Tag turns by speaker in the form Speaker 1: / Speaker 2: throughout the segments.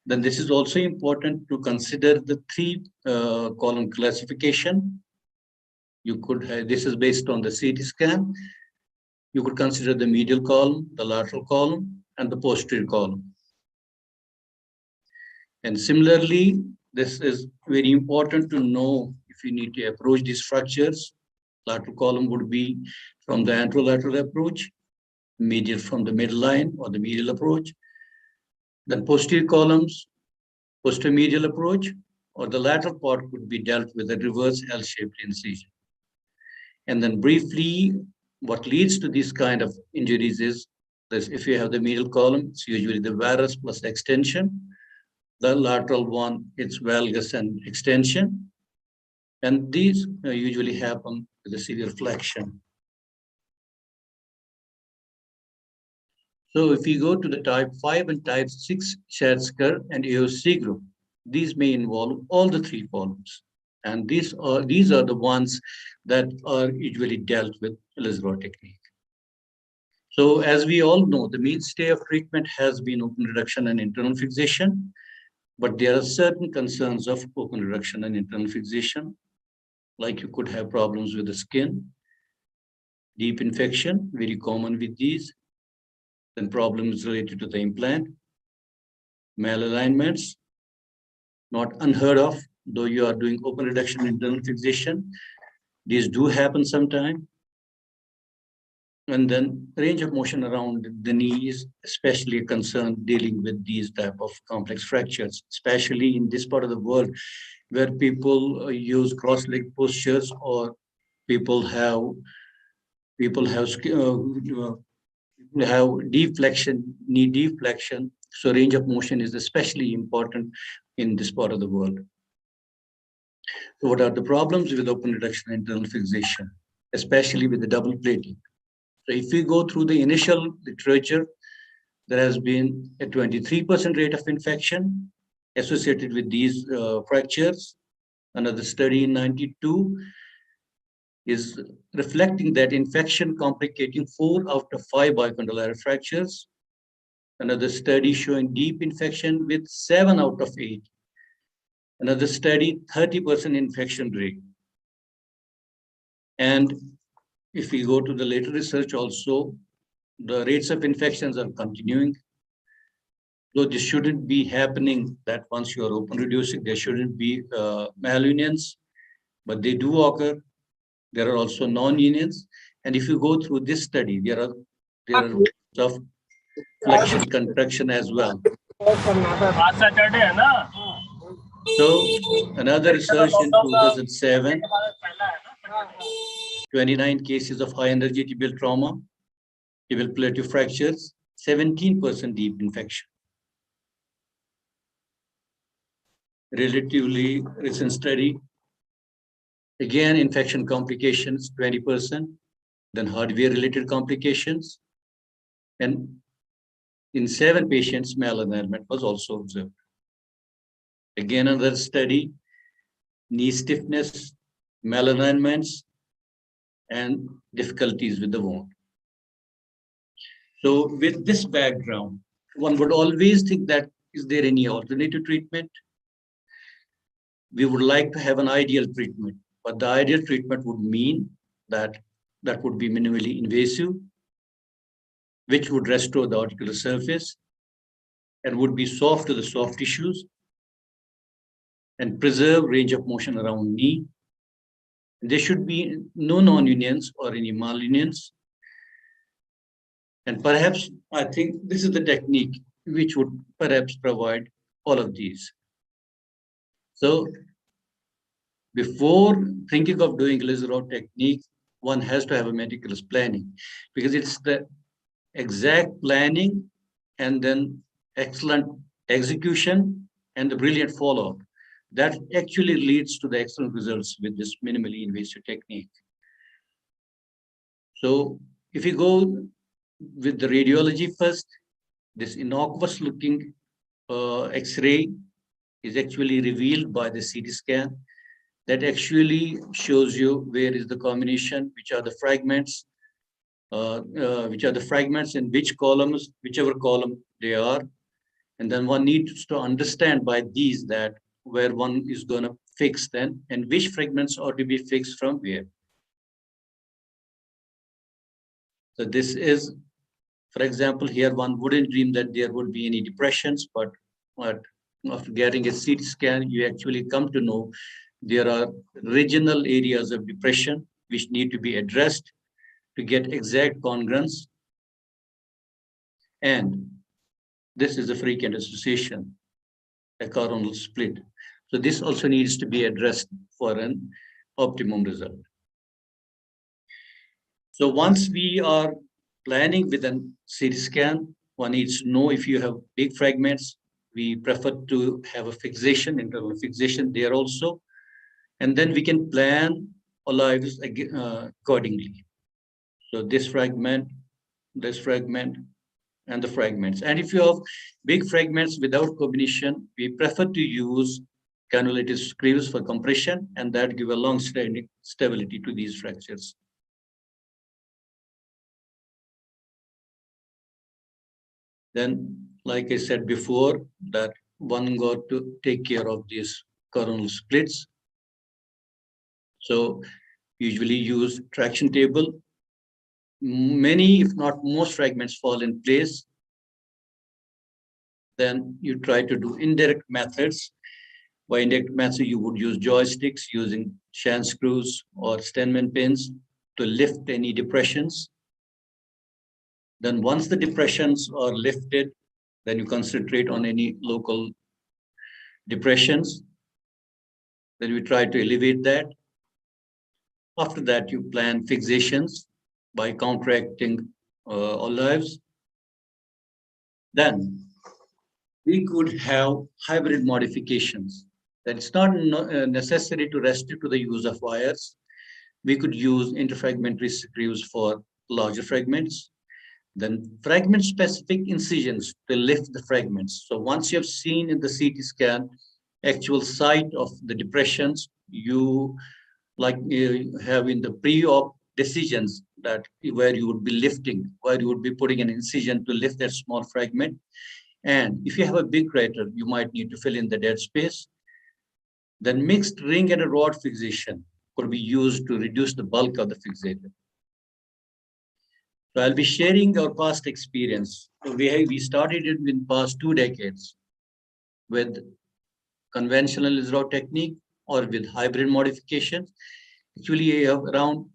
Speaker 1: Then this is also important to consider the three column classification. You could have, this is based on the CT scan. You could consider the medial column, the lateral column, and the posterior column. And similarly, this is very important to know if you need to approach these fractures. Lateral column would be from the anterolateral approach, medial from the midline or the medial approach. Then posterior columns, posterior medial approach, or the lateral part could be dealt with a reverse L-shaped incision. And then briefly, what leads to these kind of injuries is this: if you have the medial column, it's usually the varus plus extension. The lateral one, it's valgus and extension. And these usually happen with a severe flexion. So if you go to the type 5 and type 6 Schatzker and AOC group, these may involve all the three columns. And these are the ones that are usually dealt with Ilizarov technique. So as we all know, the mainstay of treatment has been open reduction and internal fixation, but there are certain concerns of open reduction and internal fixation, like you could have problems with the skin, deep infection, very common with these, then problems related to the implant, malalignments, not unheard of, though you are doing open reduction and internal fixation. These do happen sometime. And then range of motion around the knee is especially a concern dealing with these type of complex fractures, especially in this part of the world where people use cross-leg postures, or people have deflection, knee deflection. So range of motion is especially important in this part of the world. So what are the problems with open reduction and internal fixation, especially with the double plating? So if we go through the initial literature, there has been a 23% rate of infection associated with these fractures. Another study in 92 is reflecting that infection complicating 4 out of 5 bicondylar fractures. Another study showing deep infection with 7 out of 8. Another study, 30% infection rate. And if we go to the later research also, the rates of infections are continuing. So this shouldn't be happening that once you are open reducing, there shouldn't be malunions, but they do occur. There are also non-unions. And if you go through this study, there are of flexion contraction as well. So another research in 2007, 29 cases of high energy tibial trauma, tibial plateau fractures, 17% deep infection. Relatively recent study, again, infection complications, 20%, then hardware-related complications. And in 7 patients, malalignment was also observed. Again, another study, knee stiffness, malalignments, and difficulties with the wound. So with this background, one would always think that, is there any alternative treatment? We would like to have an ideal treatment, but the ideal treatment would mean that would be minimally invasive, which would restore the articular surface and would be soft to the soft tissues and preserve range of motion around knee. There should be no non-unions or any malunions. And perhaps, I think this is the technique which would perhaps provide all of these. So before thinking of doing Ilizarov technique, one has to have a meticulous planning, because it's the exact planning and then excellent execution and the brilliant follow-up that actually leads to the excellent results with this minimally invasive technique. So if you go with the radiology first, this innocuous looking X-ray is actually revealed by the CT scan. That actually shows you where is the combination, which are the fragments, in which columns, whichever column they are. And then one needs to understand by these that where one is going to fix then and which fragments are to be fixed from where. So this is, for example, here one wouldn't dream that there would be any depressions, but after getting a CT scan, you actually come to know there are regional areas of depression which need to be addressed to get exact congruence. And this is a frequent association, a coronal split. So this also needs to be addressed for an optimum result. So once we are planning with a CT scan, one needs to know if you have big fragments. We prefer to have a fixation, internal fixation there also. And then we can plan our lives accordingly. So this fragment, and the fragments. And if you have big fragments without combination, we prefer to use cannulated screws for compression, and that give a long-standing stability to these fractures. Then, like I said before, that one got to take care of these coronal splits. So usually use traction table. Many, if not most fragments fall in place. Then you try to do indirect methods. By indirect methods, you would use joysticks using shank screws or Steinman pins to lift any depressions. Then once the depressions are lifted, then you concentrate on any local depressions. Then we try to elevate that. After that, you plan fixations by counteracting olives. Then we could have hybrid modifications. That it's not necessary to restrict to the use of wires. We could use interfragmentary screws for larger fragments. Then fragment-specific incisions to lift the fragments. So once you have seen in the CT scan actual site of the depressions, you have in the pre-op decisions that where you would be lifting, where you would be putting an incision to lift that small fragment. And if you have a big crater, you might need to fill in the dead space. Then mixed ring and a rod fixation could be used to reduce the bulk of the fixator. So I'll be sharing our past experience. So we started it in past 2 decades with conventional Ilizarov technique or with hybrid modifications. Actually, I have around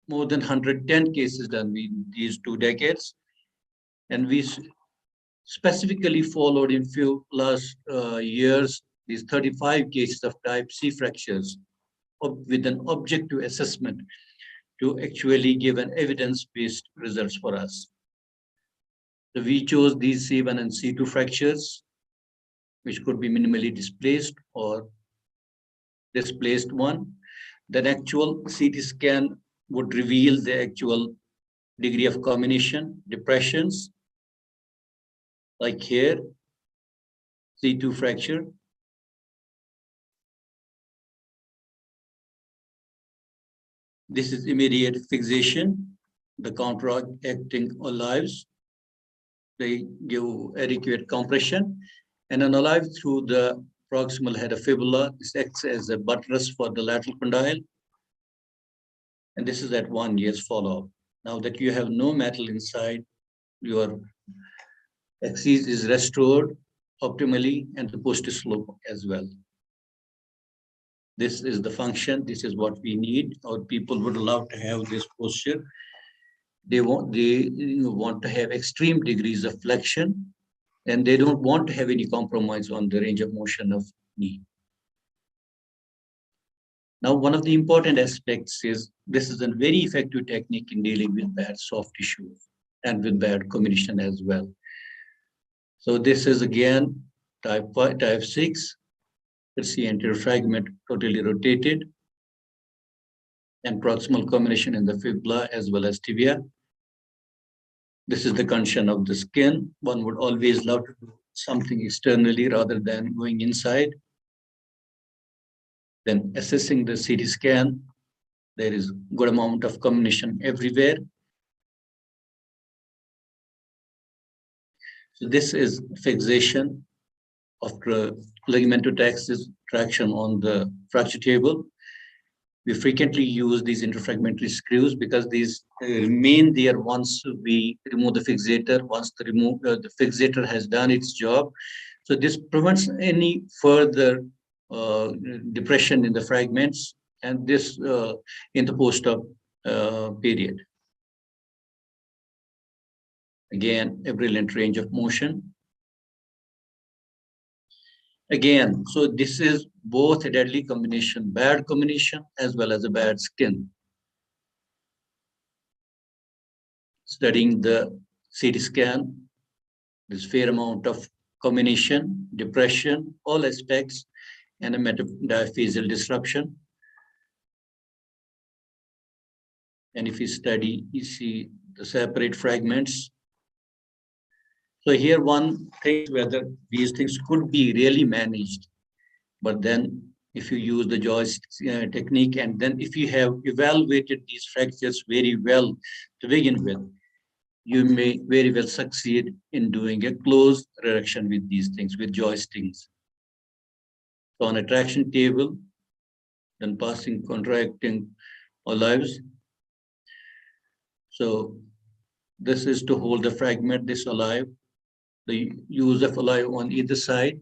Speaker 1: more than 110 cases done in these 2 decades. And we specifically followed in few last years these 35 cases of type C fractures with an objective assessment to actually give an evidence-based results for us. So we chose these C1 and C2 fractures, which could be minimally displaced or displaced one. Then actual CT scan would reveal the actual degree of combination, depressions, like here, C2 fracture. This is immediate fixation, the counteracting olives. They give adequate compression, and an olive through the proximal head of fibula. This acts as a buttress for the lateral condyle. And this is at 1 year's follow-up. Now that you have no metal inside, your axis is restored optimally and the posterior slope as well. This is the function. This is what we need. Our people would love to have this posture. They want to have extreme degrees of flexion, and they don't want to have any compromise on the range of motion of knee. Now, one of the important aspects is this is a very effective technique in dealing with bad soft tissue and with bad combination as well. So this is again type 6. Let's see, anterior fragment totally rotated and proximal combination in the fibula as well as tibia. This is the condition of the skin. One would always love to do something externally rather than going inside. Then assessing the CT scan, there is good amount of combination everywhere. So this is fixation After ligamentotaxis traction on the fracture table, we frequently use these interfragmentary screws because these remain there once we remove the fixator, once the fixator has done its job. So this prevents any further depression in the fragments, and this in the post-op period. Again, a brilliant range of motion. Again, so this is both a deadly combination, bad combination, as well as a bad skin. Studying the CT scan, there's fair amount of combination, depression, all aspects, and a metadiaphyseal disruption. And if you study, you see the separate fragments. So here one thinks whether these things could be really managed, but then if you use the joist technique, and then if you have evaluated these fractures very well to begin with, you may very well succeed in doing a close reduction with these things, with joistings. So on a traction table, then passing, contracting olives. So this is to hold the fragment, this olive, the use of olive on either side.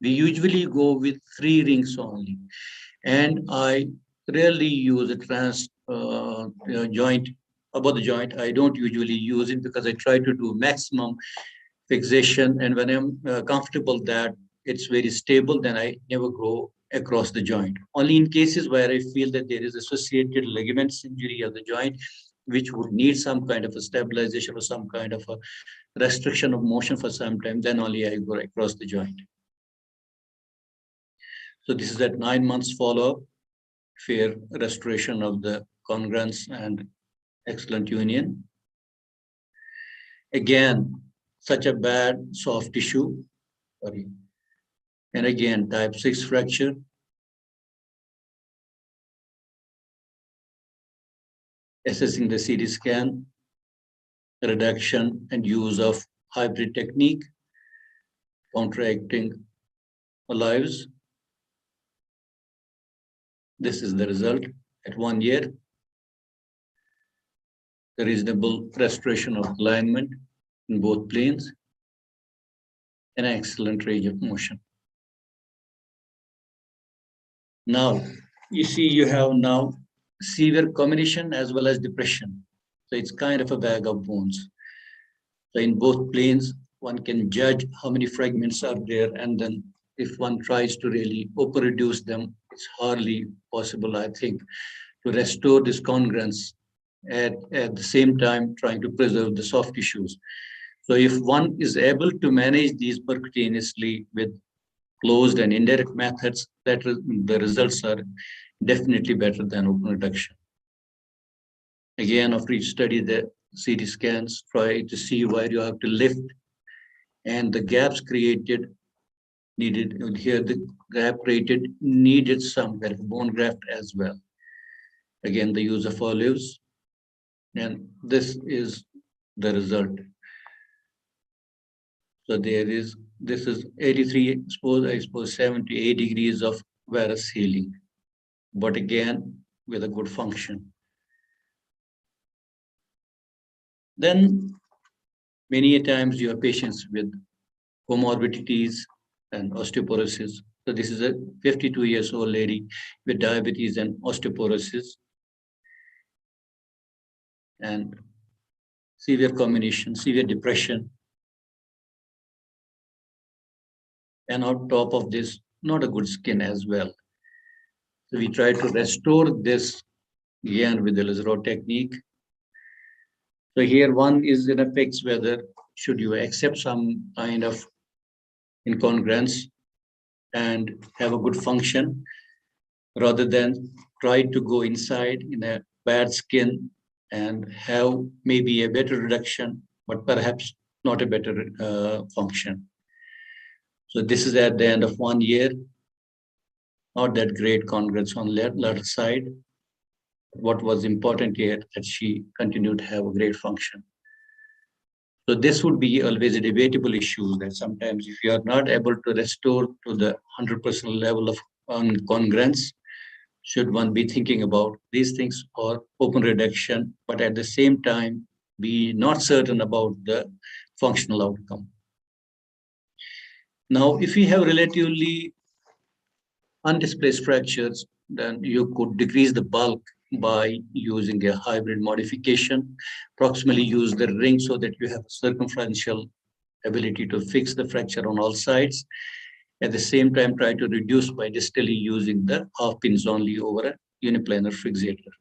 Speaker 1: We usually go with 3 rings only. And I rarely use a trans joint above the joint. I don't usually use it because I try to do maximum fixation. And when I'm comfortable that it's very stable, then I never go across the joint. Only in cases where I feel that there is associated ligaments injury of the joint, which would need some kind of a stabilization or some kind of a restriction of motion for some time, then only I go across the joint. So this is at 9 months follow-up, fair restoration of the congruence and excellent union. Again, such a bad soft tissue, sorry. And again, type 6 fracture. Assessing the CT scan, reduction and use of hybrid technique, counteracting olives. This is the result at 1 year. The reasonable restoration of alignment in both planes, and an excellent range of motion. Now, you see you have now severe combination as well as depression. So it's kind of a bag of bones. So in both planes, one can judge how many fragments are there, and then if one tries to really over-reduce them, it's hardly possible, I think, to restore this congruence at the same time trying to preserve the soft tissues. So if one is able to manage these percutaneously with closed and indirect methods, that the results are definitely better than open reduction. Again, after each study, the CT scans try to see where you have to lift, and the gaps created needed, here the gap created needed some kind of bone graft as well. Again, the use of olives, and this is the result. So this is 83, I suppose 78 degrees of varus healing, but again, with a good function. Then many a times you have patients with comorbidities and osteoporosis. So this is a 52 years old lady with diabetes and osteoporosis and severe combination, severe depression. And on top of this, not a good skin as well. So we try to restore this again with the Ilizarov technique. So here one is in a fix whether should you accept some kind of incongruence and have a good function rather than try to go inside in a bad skin and have maybe a better reduction, but perhaps not a better function. So this is at the end of 1 year. Not that great congruence on lateral side. What was important here that she continued to have a great function. So this would be always a debatable issue that sometimes if you are not able to restore to the 100% level of congruence, should one be thinking about these things or open reduction, but at the same time be not certain about the functional outcome. Now, if we have relatively undisplaced fractures, then you could decrease the bulk by using a hybrid modification. Approximately use the ring so that you have circumferential ability to fix the fracture on all sides. At the same time, try to reduce by distally using the half pins only over a uniplanar fixator.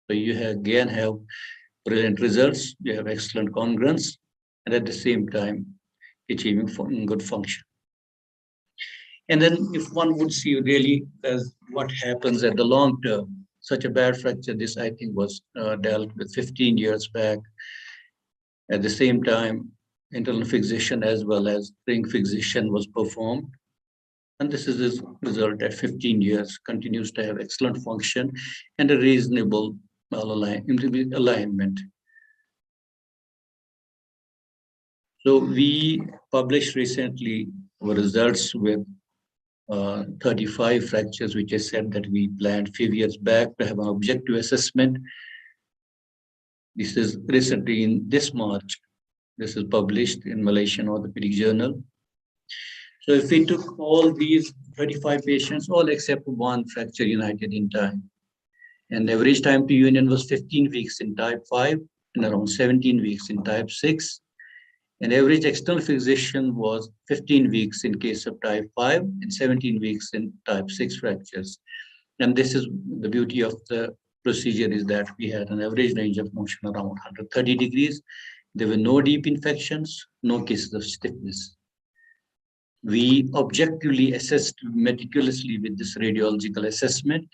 Speaker 1: So you again have brilliant results, you have excellent congruence, and at the same time, achieving good function. And then if one would see really as what happens at the long term, such a bad fracture, this I think was dealt with 15 years back. At the same time, internal fixation as well as ring fixation was performed. And this is his result at 15 years, continues to have excellent function and a reasonable alignment. So we published recently our results with 35 fractures, which I said that we planned a few years back to have an objective assessment. This is recently in this March. This is published in Malaysian Orthopedic Journal. So if we took all these 35 patients, all except one fracture united in time, and the average time to union was 15 weeks in type 5 and around 17 weeks in type 6. And average external fixation was 15 weeks in case of type 5 and 17 weeks in type 6 fractures. And this is the beauty of the procedure, is that we had an average range of motion around 130 degrees. There were no deep infections, no cases of stiffness. We objectively assessed meticulously with this radiological assessment,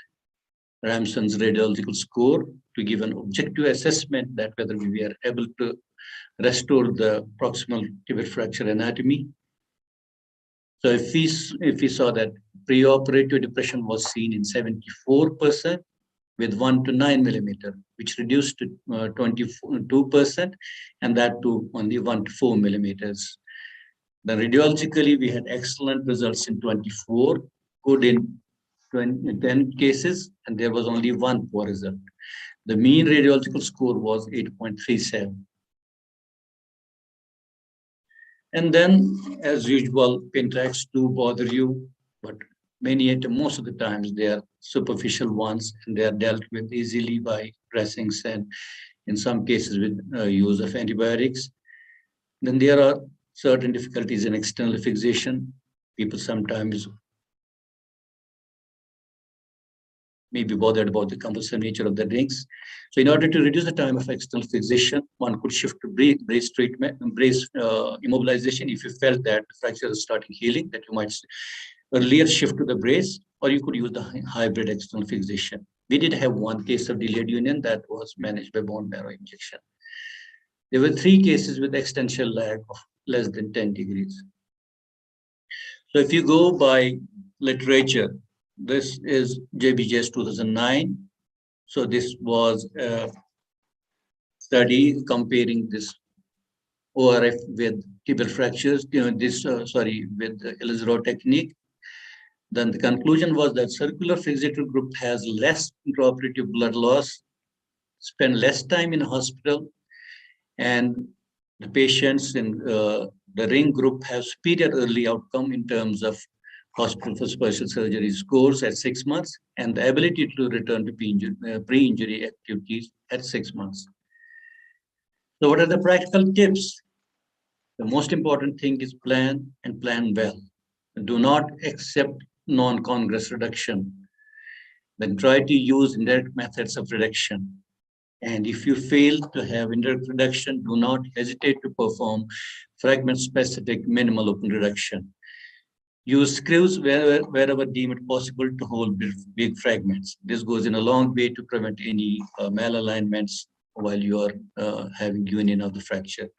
Speaker 1: Ramson's radiological score, to give an objective assessment that whether we were able to restore the proximal tibial fracture anatomy. So if we saw that preoperative depression was seen in 74% with 1 to 9 millimeter, which reduced to 22%, and that to only 1 to 4 millimeters. Then radiologically, we had excellent results in 24, good in 10 cases, and there was only one poor result. The mean radiological score was 8.37. And then, as usual, pin tracks do bother you, but most of the times they are superficial ones, and they are dealt with easily by dressings and in some cases with use of antibiotics. Then there are certain difficulties in external fixation. People sometimes may be bothered about the cumbersome nature of the rings. So in order to reduce the time of external fixation, one could shift to brace treatment, brace immobilization if you felt that the fracture is starting healing, that you might earlier shift to the brace, or you could use the hybrid external fixation. We did have one case of delayed union that was managed by bone marrow injection. There were 3 cases with extension lag of less than 10 degrees. So if you go by literature, this is JBJS 2009. So this was a study comparing this ORF with tibial fractures, with the Ilizarov technique. Then the conclusion was that circular fixator group has less intraoperative blood loss, spend less time in hospital, and the patients in the ring group have superior early outcome in terms of hospital for special surgery scores at 6 months and the ability to return to pre-injury activities at 6 months. So what are the practical tips? The most important thing is plan and plan well. Do not accept non-congruous reduction. Then try to use indirect methods of reduction. And if you fail to have indirect reduction, do not hesitate to perform fragment-specific minimal open reduction. Use screws wherever deem it possible to hold big fragments. This goes in a long way to prevent any malalignments while you are having union of the fracture.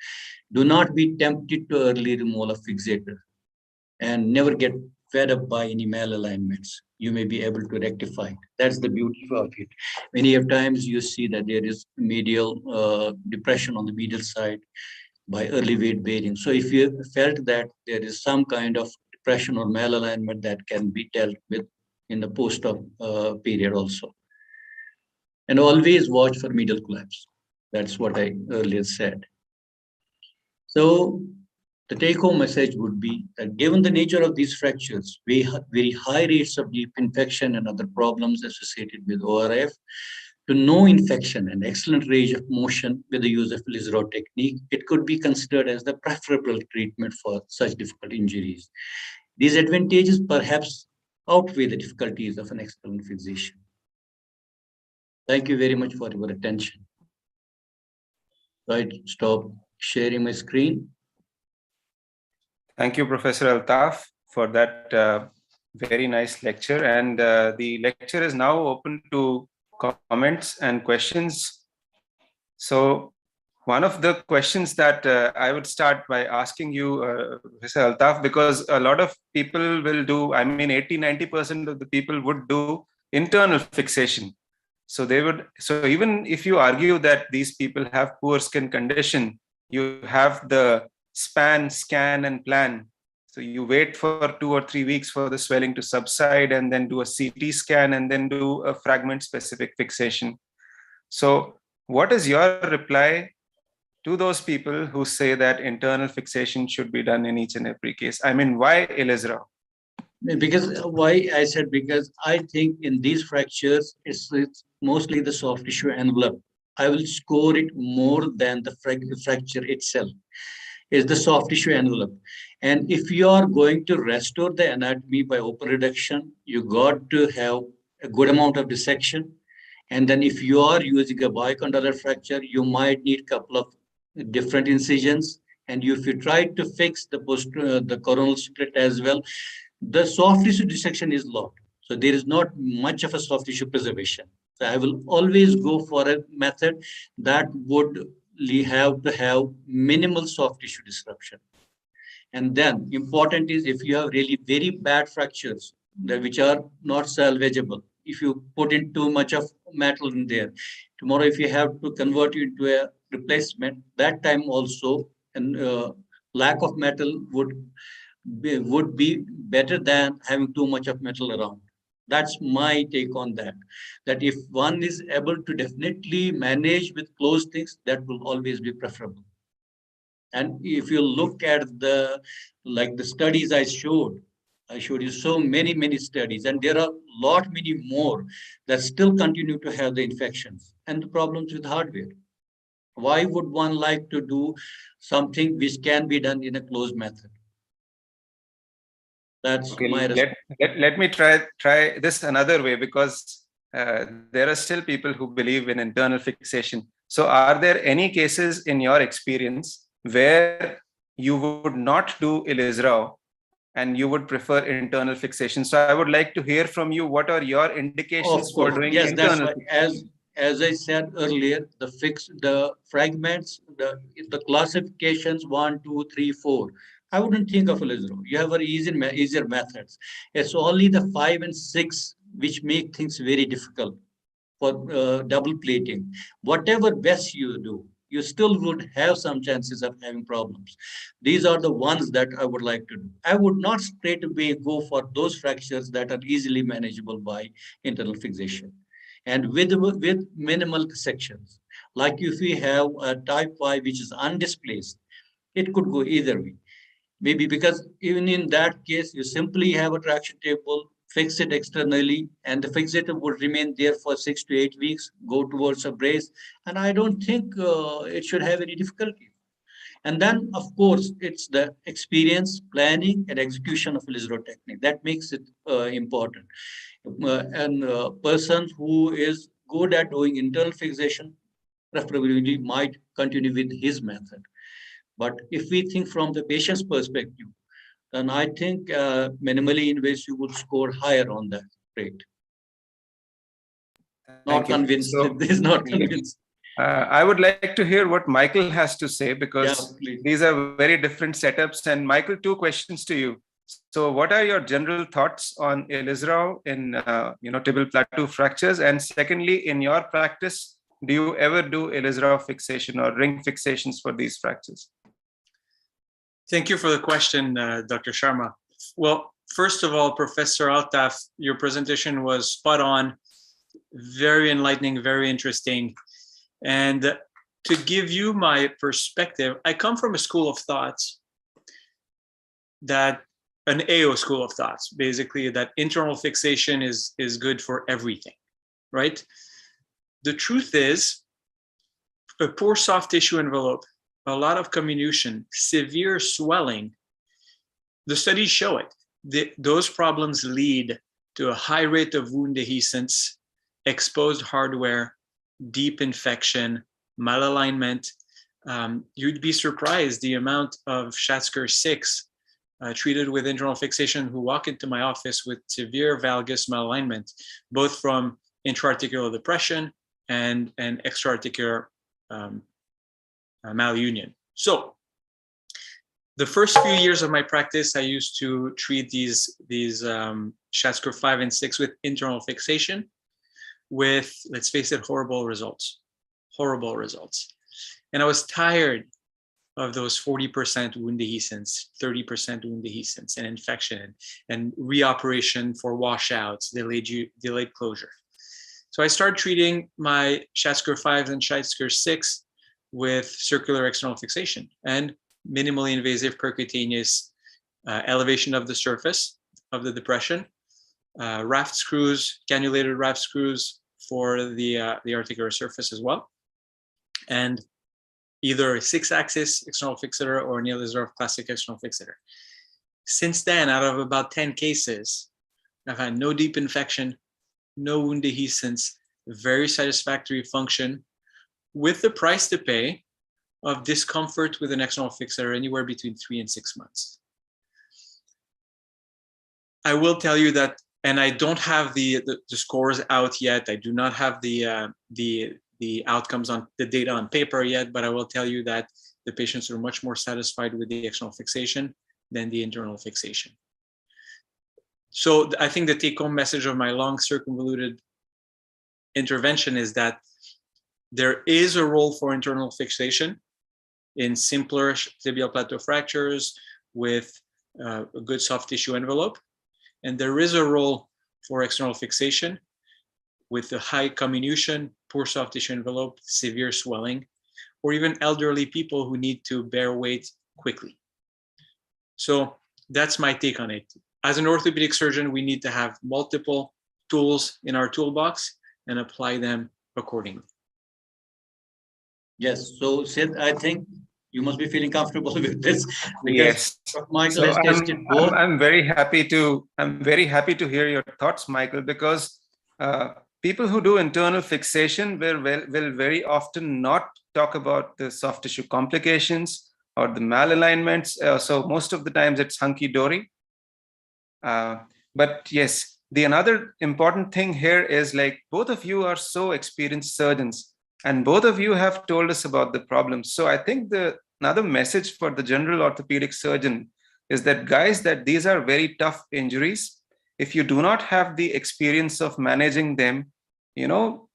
Speaker 1: Do not be tempted to early removal of fixator and never get fed up by any malalignments. You may be able to rectify it. That's the beauty of it. Many of times you see that there is medial depression on the medial side. by early weight bearing. So if you felt that there is some kind of depression or malalignment, that can be dealt with in the post-op period also. And always watch for medial collapse. That's what I earlier said. So the take-home message would be that given the nature of these fractures, very high rates of deep infection and other problems associated with ORF, to no infection and excellent range of motion with the use of Ilizarov technique, it could be considered as the preferable treatment for such difficult injuries. These advantages perhaps outweigh the difficulties of an external fixation. Thank you very much for your attention. I stop sharing my screen.
Speaker 2: Thank you, Professor Altaf, for that very nice lecture. And the lecture is now open to comments and questions. So one of the questions that I would start by asking you, Professor Altaf, because a lot of people will do, I mean, 80-90% of the people would do internal fixation. So they would, so even if you argue that these people have poor skin condition, you have the span, scan, and plan. So you wait for 2 or 3 weeks for the swelling to subside, and then do a CT scan, and then do a fragment specific fixation. So what is your reply to those people who say that internal fixation should be done in each and every case? I mean, why Ilizarov?
Speaker 1: Because why I said, because I think in these fractures, it's mostly the soft tissue envelope. I will score it more than the fracture itself. Is the soft tissue envelope. And if you are going to restore the anatomy by open reduction, you got to have a good amount of dissection. And then if you are using a bicondylar fracture, you might need a couple of different incisions. And if you try to fix the coronal split as well, the soft tissue dissection is locked. So there is not much of a soft tissue preservation. So I will always go for a method that would have to have minimal soft tissue disruption. And then important is if you have really very bad fractures which are not salvageable, if you put in too much of metal in there, tomorrow if you have to convert it into a replacement, that time also and lack of metal would be better than having too much of metal around. That's my take on that. That if one is able to definitely manage with closed things, that will always be preferable. And if you look at the studies I showed you so many studies, and there are many more that still continue to have the infections and the problems with hardware. Why would one like to do something which can be done in a closed method? That's
Speaker 2: okay,
Speaker 1: my
Speaker 2: let me try this another way, because there are still people who believe in internal fixation. So are there any cases in your experience where you would not do Ilizarov and you would prefer internal fixation? So I would like to hear from you, what are your indications for doing internal fixation?
Speaker 1: As I said earlier, the fragments, the classifications 1, 2, 3, 4. I wouldn't think of Ilizarov. You have easier methods. It's only the 5 and 6 which make things very difficult for double plating. Whatever best you do, you still would have some chances of having problems. These are the ones that I would like to do. I would not straight away go for those fractures that are easily manageable by internal fixation and with minimal sections. Like if we have a type 5 which is undisplaced, it could go either way. Maybe because even in that case, you simply have a traction table, fix it externally, and the fixator would remain there for 6 to 8 weeks, go towards a brace. And I don't think it should have any difficulty. And then, of course, it's the experience, planning, and execution of Ilizarov technique. That makes it important. And a person who is good at doing internal fixation, preferably might continue with his method. But if we think from the patient's perspective, then I think minimally invasive would score higher on that rate. Not convinced.
Speaker 2: So,
Speaker 1: Is not convinced.
Speaker 2: I would like to hear what Michael has to say, because these are very different setups. And Michael, 2 questions to you. So what are your general thoughts on Ilizarov in tibial plateau fractures? And secondly, in your practice, do you ever do Ilizarov fixation or ring fixations for these fractures?
Speaker 3: Thank you for the question, Dr. Sharma. Well, first of all, Professor Altaf, your presentation was spot on, very enlightening, very interesting. And to give you my perspective, I come from a school of thoughts that an AO school of thoughts, basically that internal fixation is good for everything, right? The truth is, a poor soft tissue envelope, a lot of comminution, severe swelling, the studies show it. Those problems lead to a high rate of wound dehiscence, exposed hardware, deep infection, malalignment. You'd be surprised the amount of Schatzker 6 treated with internal fixation who walk into my office with severe valgus malalignment, both from intra-articular depression and extra-articular malunion. So the first few years of my practice, I used to treat these Schatzker 5 and 6 with internal fixation with, let's face it, horrible results. And I was tired of those 40% wound dehiscence, 30% wound dehiscence and infection and reoperation for washouts, delayed closure. So I started treating my Schatzker 5 and Schatzker 6 with circular external fixation and minimally invasive percutaneous elevation of the surface of the depression, raft screws, cannulated raft screws for the articular surface as well, and either a 6-axis external fixator or an Ilizarov classic external fixator. Since then, out of about 10 cases, I've had no deep infection, no wound dehiscence, very satisfactory function, with the price to pay of discomfort with an external fixator anywhere between 3 and 6 months. I will tell you that, and I don't have the scores out yet. I do not have the outcomes on the data on paper yet, but I will tell you that the patients are much more satisfied with the external fixation than the internal fixation. So I think the take-home message of my long circumvoluted intervention is that there is a role for internal fixation in simpler tibial plateau fractures with a good soft tissue envelope. And there is a role for external fixation with the high comminution, poor soft tissue envelope, severe swelling, or even elderly people who need to bear weight quickly. So that's my take on it. As an orthopedic surgeon, we need to have multiple tools in our toolbox and apply them accordingly.
Speaker 1: Yes, so Sid, I think you must be feeling comfortable with this.
Speaker 2: Yes,
Speaker 1: Michael has tested both.
Speaker 2: I'm very happy to hear your thoughts, Michael, because people who do internal fixation will very often not talk about the soft tissue complications or the malalignments. So most of the times it's hunky-dory. But yes, another important thing here is, like, both of you are so experienced surgeons and both of you have told us about the problems. So I think another message for the general orthopedic surgeon is that, guys, that these are very tough injuries. If you do not have the experience of managing them,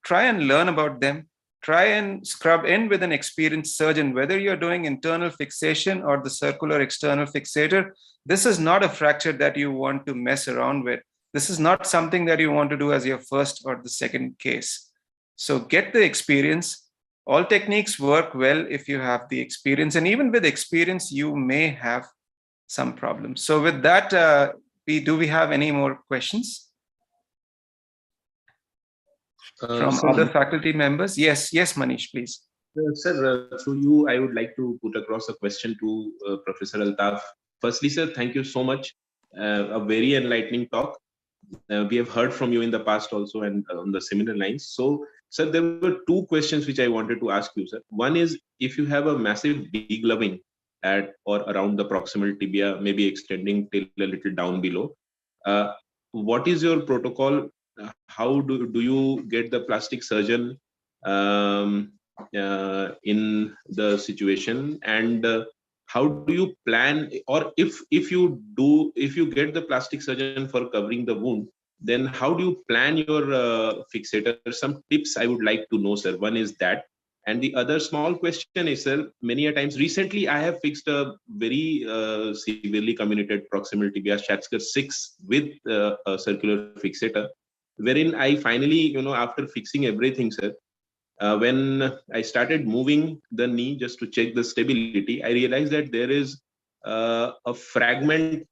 Speaker 2: try and learn about them. Try and scrub in with an experienced surgeon, whether you're doing internal fixation or the circular external fixator. This is not a fracture that you want to mess around with. This is not something that you want to do as your first or the second case. So get the experience. All techniques work well if you have the experience. And even with experience, you may have some problems. So with that, do we have any more questions from other faculty members? Yes, Manish, please.
Speaker 4: Sir, through you, I would like to put across a question to Professor Altaf. Firstly, sir, thank you so much. A very enlightening talk. We have heard from you in the past also and on the similar lines. So, sir, there were two questions which I wanted to ask you, sir. One is, if you have a massive degloving at or around the proximal tibia, maybe extending till a little down below, what is your protocol? How do you get the plastic surgeon in the situation, and how do you plan, or if you get the plastic surgeon for covering the wound, then how do you plan your fixator? Some tips I would like to know, sir. One is that, And the other small question is, sir, many a times recently I have fixed a very severely comminuted proximal tibia Schatzker 6 with a circular fixator, wherein I finally, after fixing everything, sir, when I started moving the knee just to check the stability, I realized that there is a fragment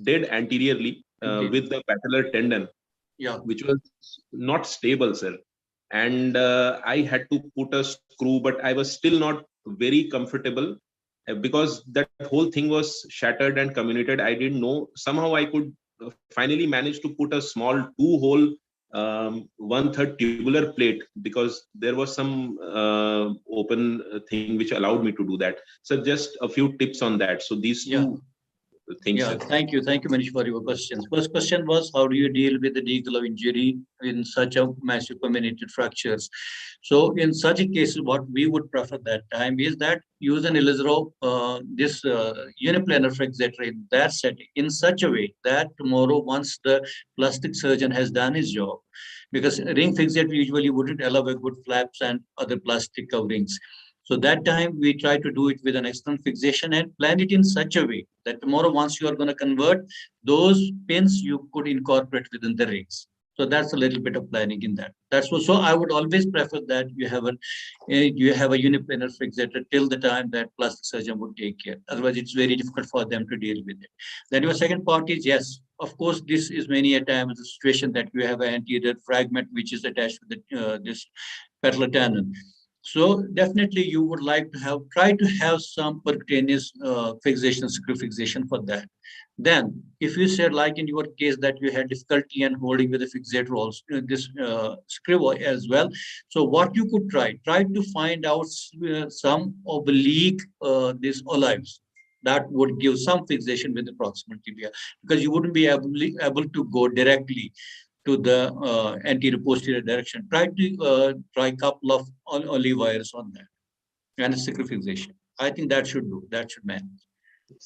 Speaker 4: dead anteriorly with the patellar tendon, which was not stable, sir. And I had to put a screw, but I was still not very comfortable because that whole thing was shattered and comminuted. I didn't know. Somehow I could finally manage to put a small 2-hole 1/3 tubular plate, because there was some open thing which allowed me to do that. So just a few tips on that. So these two things.
Speaker 1: Yeah, thank you, Manish, for your questions. First question was, how do you deal with the deglove injury in such a massive comminuted fractures? So in such a case, what we would prefer that time is that use an Ilizarov, this uniplanar fixator in that setting in such a way that tomorrow, once the plastic surgeon has done his job, because ring fixator usually wouldn't allow a good flaps and other plastic coverings. So that time we try to do it with an external fixation and plan it in such a way that tomorrow, once you are going to convert, those pins you could incorporate within the rings. So that's a little bit of planning in that. That's what, so I would always prefer that you have a uniplanar fixator till the time that plastic surgeon would take care. Otherwise, it's very difficult for them to deal with it. Then your second part is, yes, of course, this is many a time the situation that you have an anterior fragment which is attached to the this patellar tendon. So definitely you would like to try to have some percutaneous fixation, screw fixation for that. Then if you said, like in your case, that you had difficulty in holding with the fixator also, this screw as well. So what you could try to find out some oblique, these olives that would give some fixation with the proximal tibia, because you wouldn't be able to go directly to the anterior posterior direction. Try a couple of olive wires on that and a screw fixation. I think that should do. That should manage.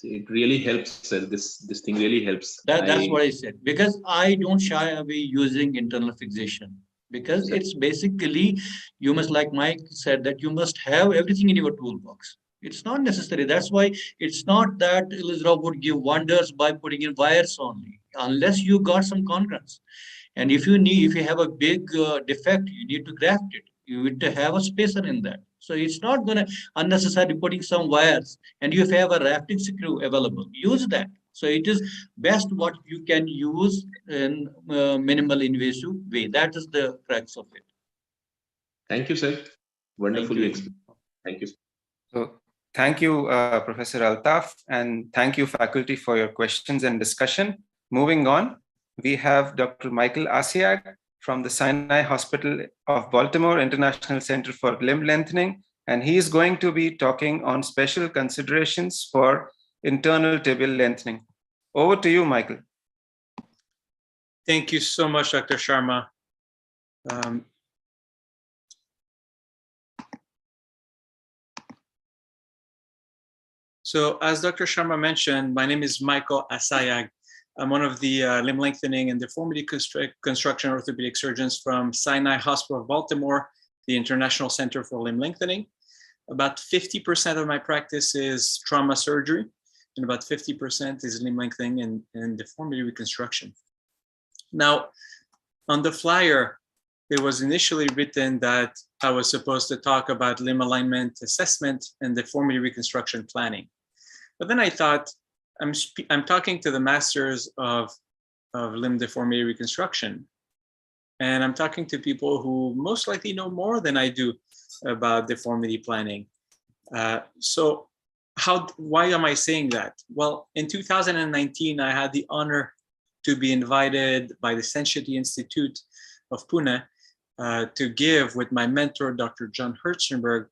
Speaker 4: It really helps, sir. This thing really helps.
Speaker 1: That's what I said, because I don't shy away using internal fixation, because it's basically, you must, like Mike said, that you must have everything in your toolbox. It's not necessary. That's why it's not that Ilizarov would give wonders by putting in wires only, unless you got some congruence. And if you have a big defect, you need to graft it. You need to have a spacer in that. So it's not going to unnecessarily putting some wires. And if you have a rafting screw available, use that. So it is best what you can use in minimal invasive way. That is the crux of it.
Speaker 4: Thank you, sir. Wonderfully explained. Thank you.
Speaker 2: So thank you, Professor Altaf, and thank you, faculty, for your questions and discussion. Moving on, we have Dr. Michael Asiag from the Sinai Hospital of Baltimore International Center for Limb Lengthening, and he is going to be talking on special considerations for internal tibial lengthening. Over to you, Michael.
Speaker 3: Thank you so much, Dr. Sharma. So as Dr. Sharma mentioned, my name is Michael Asiag. I'm one of the limb lengthening and deformity construction orthopedic surgeons from Sinai Hospital of Baltimore, the International Center for Limb Lengthening. About 50% of my practice is trauma surgery, and about 50% is limb lengthening and deformity reconstruction. Now, on the flyer, it was initially written that I was supposed to talk about limb alignment assessment and deformity reconstruction planning. But then I thought, I'm talking to the masters of limb deformity reconstruction, and I'm talking to people who most likely know more than I do about deformity planning. So why am I saying that? Well, in 2019, I had the honor to be invited by the Sensitivity Institute of Pune to give, with my mentor, Dr. John Herzenberg,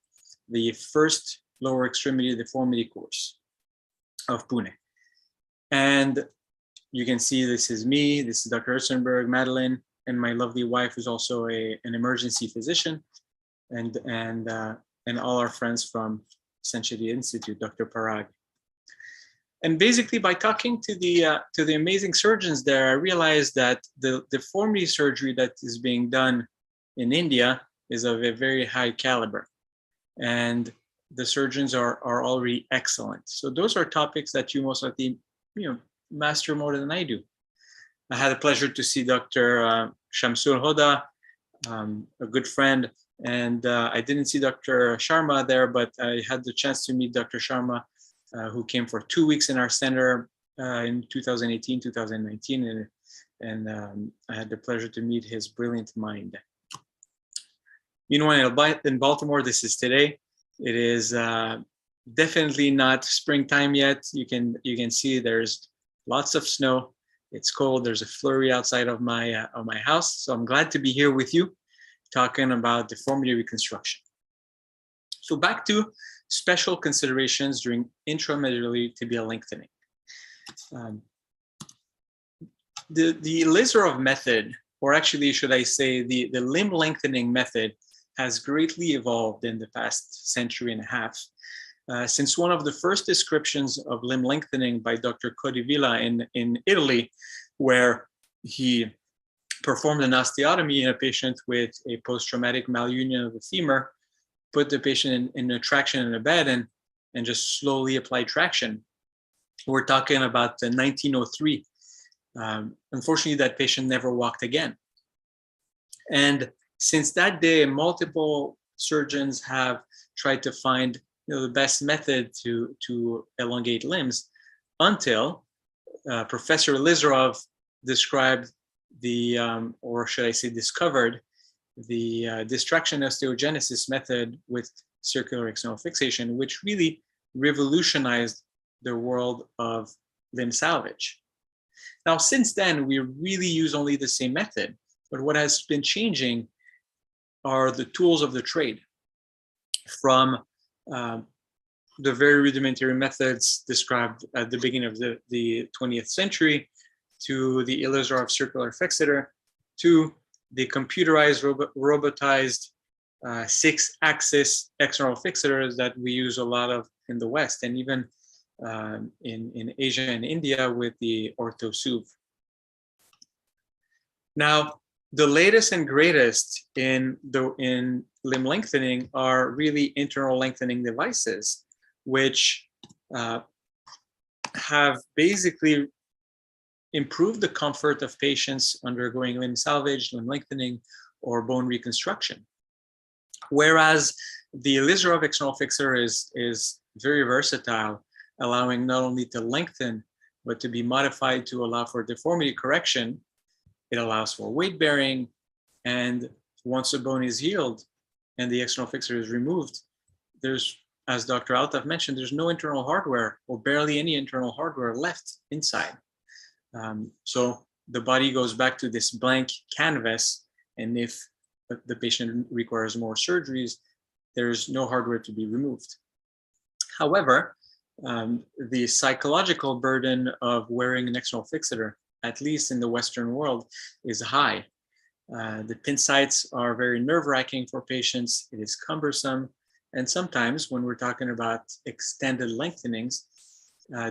Speaker 3: the first lower extremity deformity course of Pune. And you can see this is me, this is Dr. Herzenberg, Madeline, and my lovely wife, who's also an emergency physician, and all our friends from Sensitivity Institute, Dr. Parag. And basically, by talking to the amazing surgeons there, I realized that the deformity surgery that is being done in India is of a very high caliber. and the surgeons are already excellent. So those are topics that you most likely, master more than I do. I had the pleasure to see Dr. Shamsul Hoda, a good friend, and I didn't see Dr. Sharma there, but I had the chance to meet Dr. Sharma, who came for 2 weeks in our center in 2018, 2019, and I had the pleasure to meet his brilliant mind. Meanwhile, in Baltimore, this is today. It is definitely not springtime yet. You can see there's lots of snow. It's cold. There's a flurry outside of my house. So I'm glad to be here with you, talking about deformity reconstruction. So back to special considerations during intramedullary tibial lengthening. The Ilizarov method, or actually should I say the limb lengthening method, has greatly evolved in the past century and a half. Since one of the first descriptions of limb lengthening by Dr. Codivilla in Italy, where he performed an osteotomy in a patient with a post-traumatic malunion of the femur, put the patient in a traction in a bed and just slowly applied traction. We're talking about 1903. Unfortunately, that patient never walked again. And since that day, multiple surgeons have tried to find the best method to elongate limbs until Professor Ilizarov described or should I say discovered the distraction osteogenesis method with circular external fixation, which really revolutionized the world of limb salvage. Now, since then, we really use only the same method, but what has been changing are the tools of the trade, from the very rudimentary methods described at the beginning of the 20th century to the Ilizarov circular fixator to the computerized, robotized 6-axis external fixators that we use a lot of in the West, and even in Asia and India with the Ortho SUV. Now, the latest and greatest in limb lengthening are really internal lengthening devices, which have basically improved the comfort of patients undergoing limb salvage, limb lengthening, or bone reconstruction. Whereas the Ilizarov external fixator is very versatile, allowing not only to lengthen, but to be modified to allow for deformity correction. It allows for weight bearing, and once the bone is healed and the external fixator is removed, there's, as Dr. Altaf mentioned, there's no internal hardware or barely any internal hardware left inside. So the body goes back to this blank canvas, and if the patient requires more surgeries, there's no hardware to be removed. However, the psychological burden of wearing an external fixator, at least in the Western world, is high. The pin sites are very nerve-wracking for patients. It is cumbersome. And sometimes when we're talking about extended lengthenings,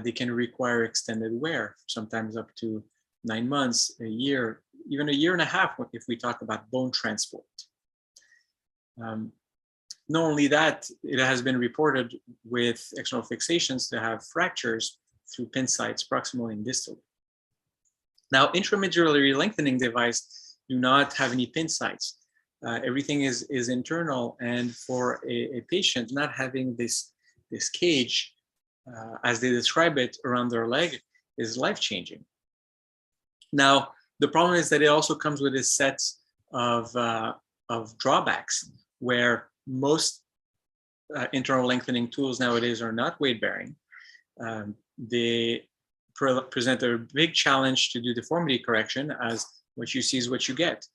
Speaker 3: they can require extended wear, sometimes up to 9 months, a year, even a year and a half if we talk about bone transport. Not only that, it has been reported with external fixations to have fractures through pin sites proximally and distally. Now, intramedullary lengthening device do not have any pin sites. Everything is internal, and for a patient not having this cage, as they describe it, around their leg is life-changing. Now, the problem is that it also comes with a set of drawbacks, where most internal lengthening tools nowadays are not weight-bearing. They present a big challenge to do deformity correction, as what you see is what you get.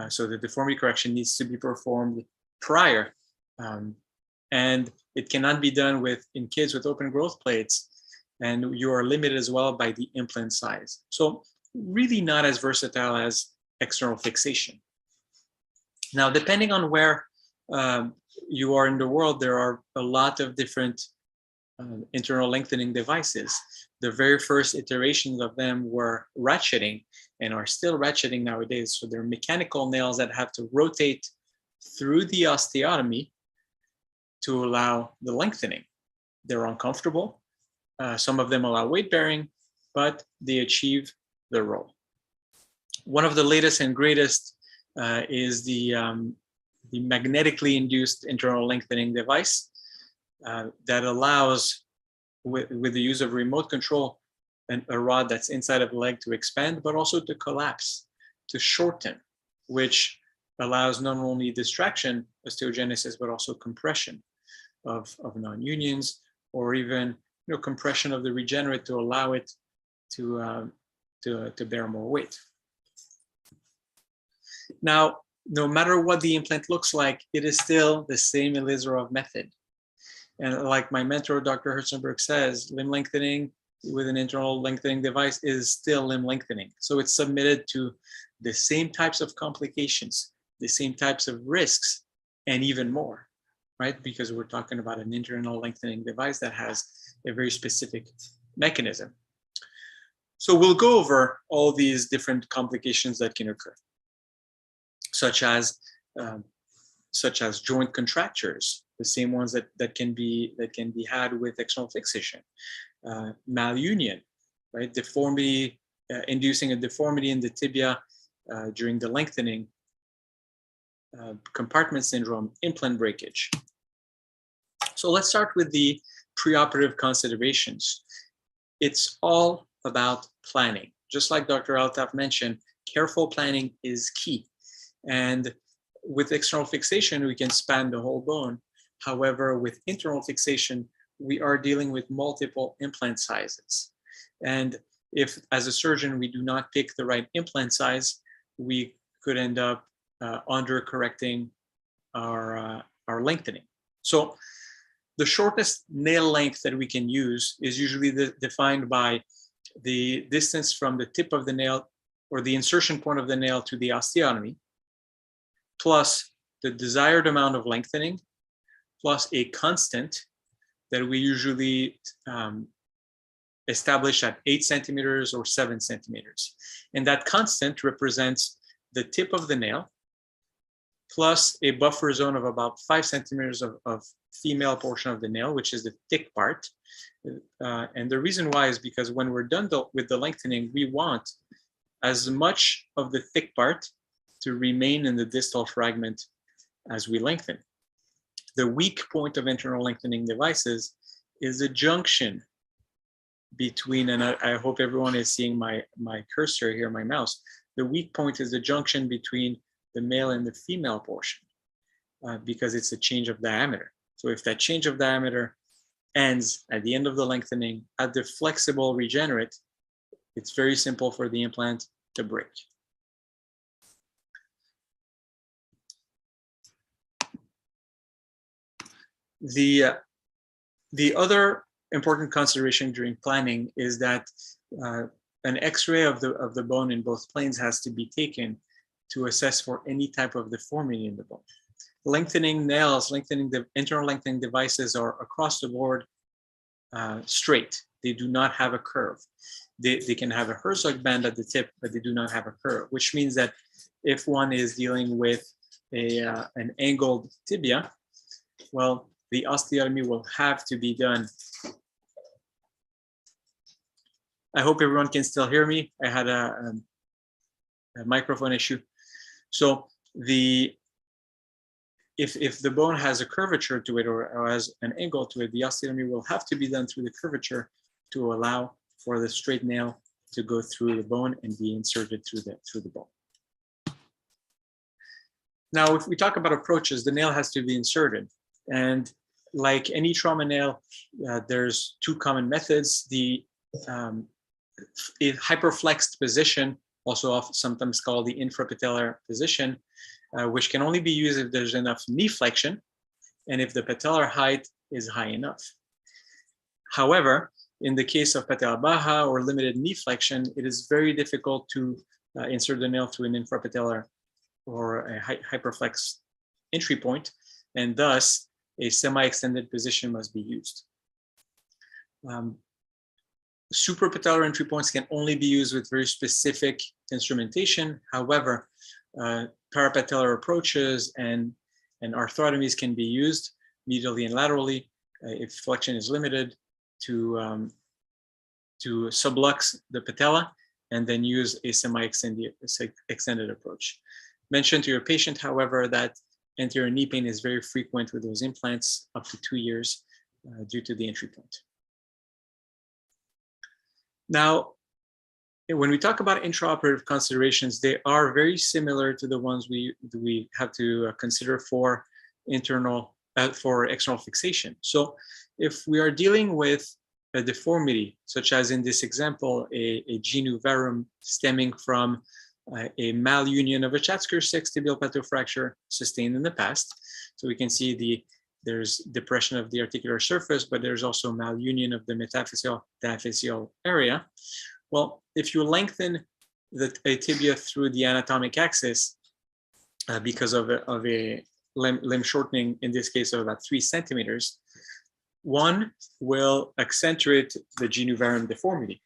Speaker 3: So the deformity correction needs to be performed prior, and it cannot be done in kids with open growth plates, and you are limited as well by the implant size. So really not as versatile as external fixation. Now, depending on where you are in the world, there are a lot of different internal lengthening devices. The very first iterations of them were ratcheting and are still ratcheting nowadays. So they're mechanical nails that have to rotate through the osteotomy to allow the lengthening. They're uncomfortable. Some of them allow weight bearing, but they achieve their role. One of the latest and greatest is the magnetically induced internal lengthening device that allows, with the use of remote control, a rod that's inside of the leg to expand, but also to collapse, to shorten, which allows not only distraction, osteogenesis, but also compression of non-unions, or even compression of the regenerate to allow it to bear more weight. Now, no matter what the implant looks like, it is still the same Ilizarov method. And like my mentor, Dr. Herzenberg, says, limb lengthening with an internal lengthening device is still limb lengthening. So it's submitted to the same types of complications, the same types of risks, and even more, right? Because we're talking about an internal lengthening device that has a very specific mechanism. So we'll go over all these different complications that can occur, such as joint contractures, the same ones that can be had with external fixation, malunion, right? Deformity, inducing a deformity in the tibia during the lengthening, compartment syndrome, implant breakage. So let's start with the preoperative considerations. It's all about planning. Just like Dr. Altaf mentioned, careful planning is key. And with external fixation, we can span the whole bone. However, with internal fixation, we are dealing with multiple implant sizes. And if, as a surgeon, we do not pick the right implant size, we could end up under-correcting our lengthening. So the shortest nail length that we can use is usually defined by the distance from the tip of the nail or the insertion point of the nail to the osteotomy, plus the desired amount of lengthening, plus a constant that we usually establish at 8 centimeters or 7 centimeters. And that constant represents the tip of the nail plus a buffer zone of about 5 centimeters of female portion of the nail, which is the thick part. And the reason why is because when we're done with the lengthening, we want as much of the thick part to remain in the distal fragment as we lengthen. The weak point of internal lengthening devices is a junction between, and I hope everyone is seeing my cursor here, my mouse. The weak point is the junction between the male and the female portion because it's a change of diameter. So if that change of diameter ends at the end of the lengthening at the flexible regenerate, it's very simple for the implant to break. The other important consideration during planning is that an X-ray of the bone in both planes has to be taken to assess for any type of deformity in the bone. Lengthening nails, the internal lengthening devices are across the board straight. They do not have a curve. They can have a Herzog band at the tip, but they do not have a curve, which means that if one is dealing with an angled tibia, well, the osteotomy will have to be done. I hope everyone can still hear me. I had a microphone issue. So if the bone has a curvature to it or has an angle to it, the osteotomy will have to be done through the curvature to allow for the straight nail to go through the bone and be inserted through the bone. Now, if we talk about approaches, the nail has to be inserted. And like any trauma nail, there's two common methods. The hyperflexed position, also sometimes called the infrapatellar position, which can only be used if there's enough knee flexion and if the patellar height is high enough. However, in the case of patella baja or limited knee flexion, it is very difficult to insert the nail through an infrapatellar or a hyperflex entry point, and thus a semi-extended position must be used. Suprapatellar entry points can only be used with very specific instrumentation. However, parapatellar approaches and arthrotomies can be used, medially and laterally. If flexion is limited, to sublux the patella, and then use a semi-extended approach. Mention to your patient, however, that anterior knee pain is very frequent with those implants, up to 2 years, due to the entry point. Now, when we talk about intraoperative considerations, they are very similar to the ones we have to consider for external fixation. So if we are dealing with a deformity, such as in this example, a genu varum stemming from a malunion of a Chatzker-6 tibial plateau fracture sustained in the past. So we can see there's depression of the articular surface, but there's also malunion of the metaphyseal area. Well, if you lengthen a tibia through the anatomic axis because of a limb shortening, in this case of about 3 centimeters, one will accentuate the genu varum deformity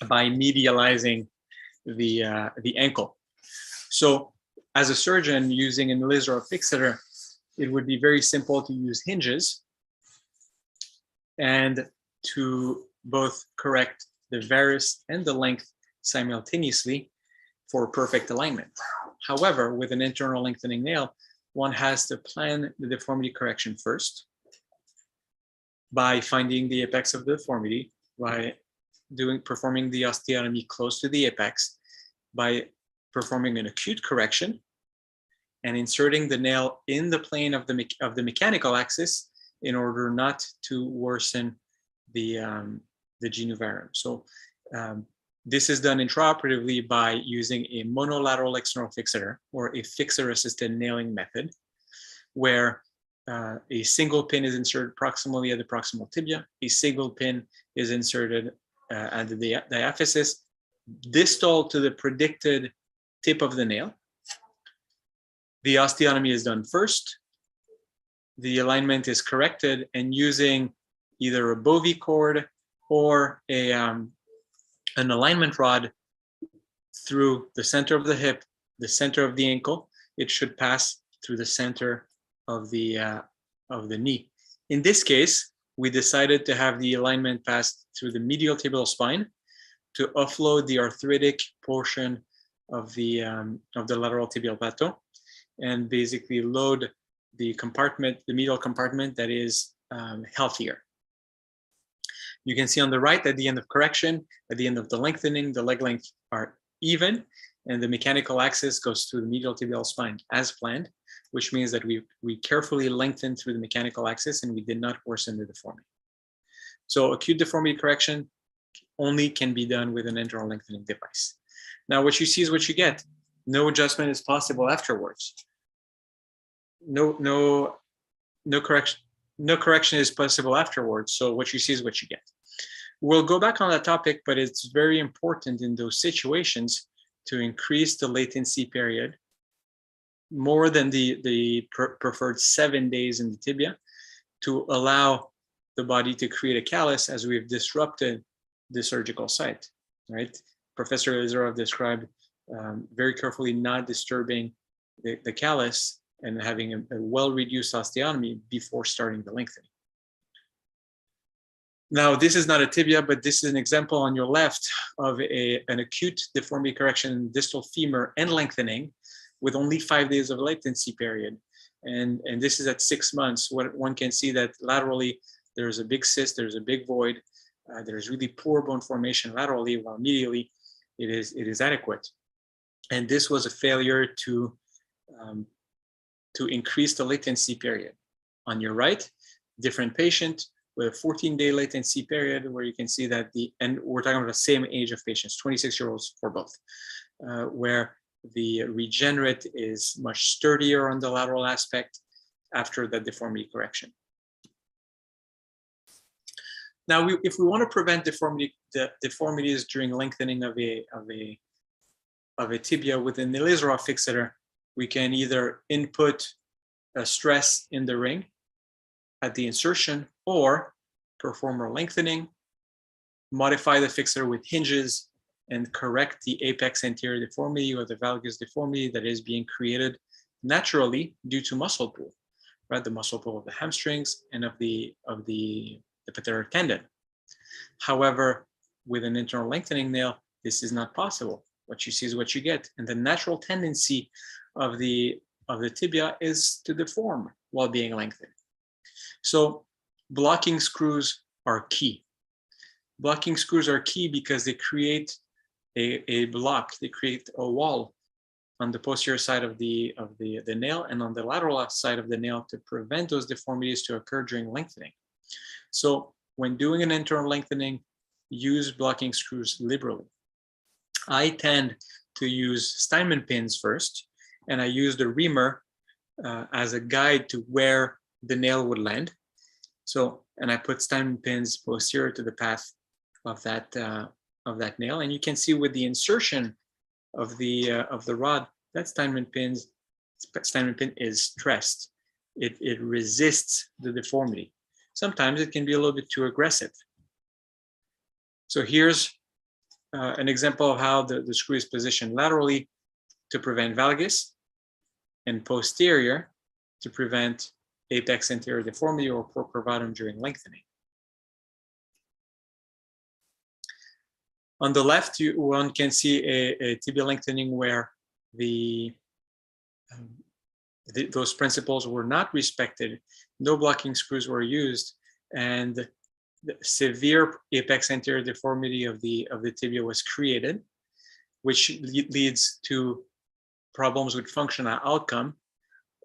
Speaker 3: by medializing the ankle. So as a surgeon using an Ilizarov fixator, it would be very simple to use hinges and to both correct the varus and the length simultaneously for perfect alignment. However, with an internal lengthening nail, one has to plan the deformity correction first by finding the apex of the deformity, by performing the osteotomy close to the apex, by performing an acute correction, and inserting the nail in the plane of the mechanical axis in order not to worsen the genu varum. So this is done intraoperatively by using a monolateral external fixator or a fixator-assisted nailing method, where a single pin is inserted proximally at the proximal tibia. A single pin is inserted at the diaphysis, distal to the predicted tip of the nail. The osteotomy is done first. The alignment is corrected, and using either a Bovie cord or an alignment rod through the center of the hip, the center of the ankle, it should pass through the center of the knee. In this case, we decided to have the alignment pass through the medial tibial spine to offload the arthritic portion of the lateral tibial plateau, and basically load the compartment, the medial compartment that is healthier. You can see on the right, at the end of correction, at the end of the lengthening, the leg lengths are even, and the mechanical axis goes through the medial tibial spine as planned, which means that we carefully lengthened through the mechanical axis and we did not worsen the deformity. So acute deformity correction only can be done with an internal lengthening device. Now, what you see is what you get. No adjustment is possible afterwards. No correction is possible afterwards. So what you see is what you get. We'll go back on that topic, but it's very important in those situations to increase the latency period more than the preferred 7 days in the tibia, to allow the body to create a callus as we've disrupted the surgical site, right? Professor Ilizarov described very carefully not disturbing the callus and having a well-reduced osteotomy before starting the lengthening. Now, this is not a tibia, but this is an example on your left of an acute deformity correction in distal femur and lengthening with only 5 days of latency period. And this is at 6 months. What one can see that laterally, there's a big cyst, there's a big void, there's really poor bone formation laterally, while medially it is adequate. And this was a failure to increase the latency period. On your right, different patient with a 14-day latency period, where you can see that and we're talking about the same age of patients, 26-year-olds for both, where the regenerate is much sturdier on the lateral aspect after the deformity correction. Now, if we want to prevent deformities during lengthening of a tibia with an Ilizarov fixator, we can either input a stress in the ring at the insertion, or perform a lengthening, modify the fixator with hinges, and correct the apex anterior deformity or the valgus deformity that is being created naturally due to muscle pull. right? The muscle pull of the hamstrings and of the patellar tendon. However, with an internal lengthening nail, this is not possible. What you see is what you get, and the natural tendency of the tibia is to deform while being lengthened. So blocking screws are key. Blocking screws are key because they create a block. They create a wall on the posterior side of the nail and on the lateral side of the nail to prevent those deformities to occur during lengthening. So when doing an internal lengthening, use blocking screws liberally. I tend to use Steinmann pins first, and I use the reamer as a guide to where the nail would land. So, and I put Steinmann pins posterior to the path of that nail, and you can see with the insertion of the rod, that Steinmann pin is stressed. It resists the deformity. Sometimes it can be a little bit too aggressive. So here's an example of how the screw is positioned laterally to prevent valgus and posterior to prevent apex anterior deformity or poor curvatum during lengthening. On the left, one can see a tibial lengthening where those principles were not respected. No blocking screws were used, and the severe apex anterior deformity of the tibia was created, which leads to problems with functional outcome,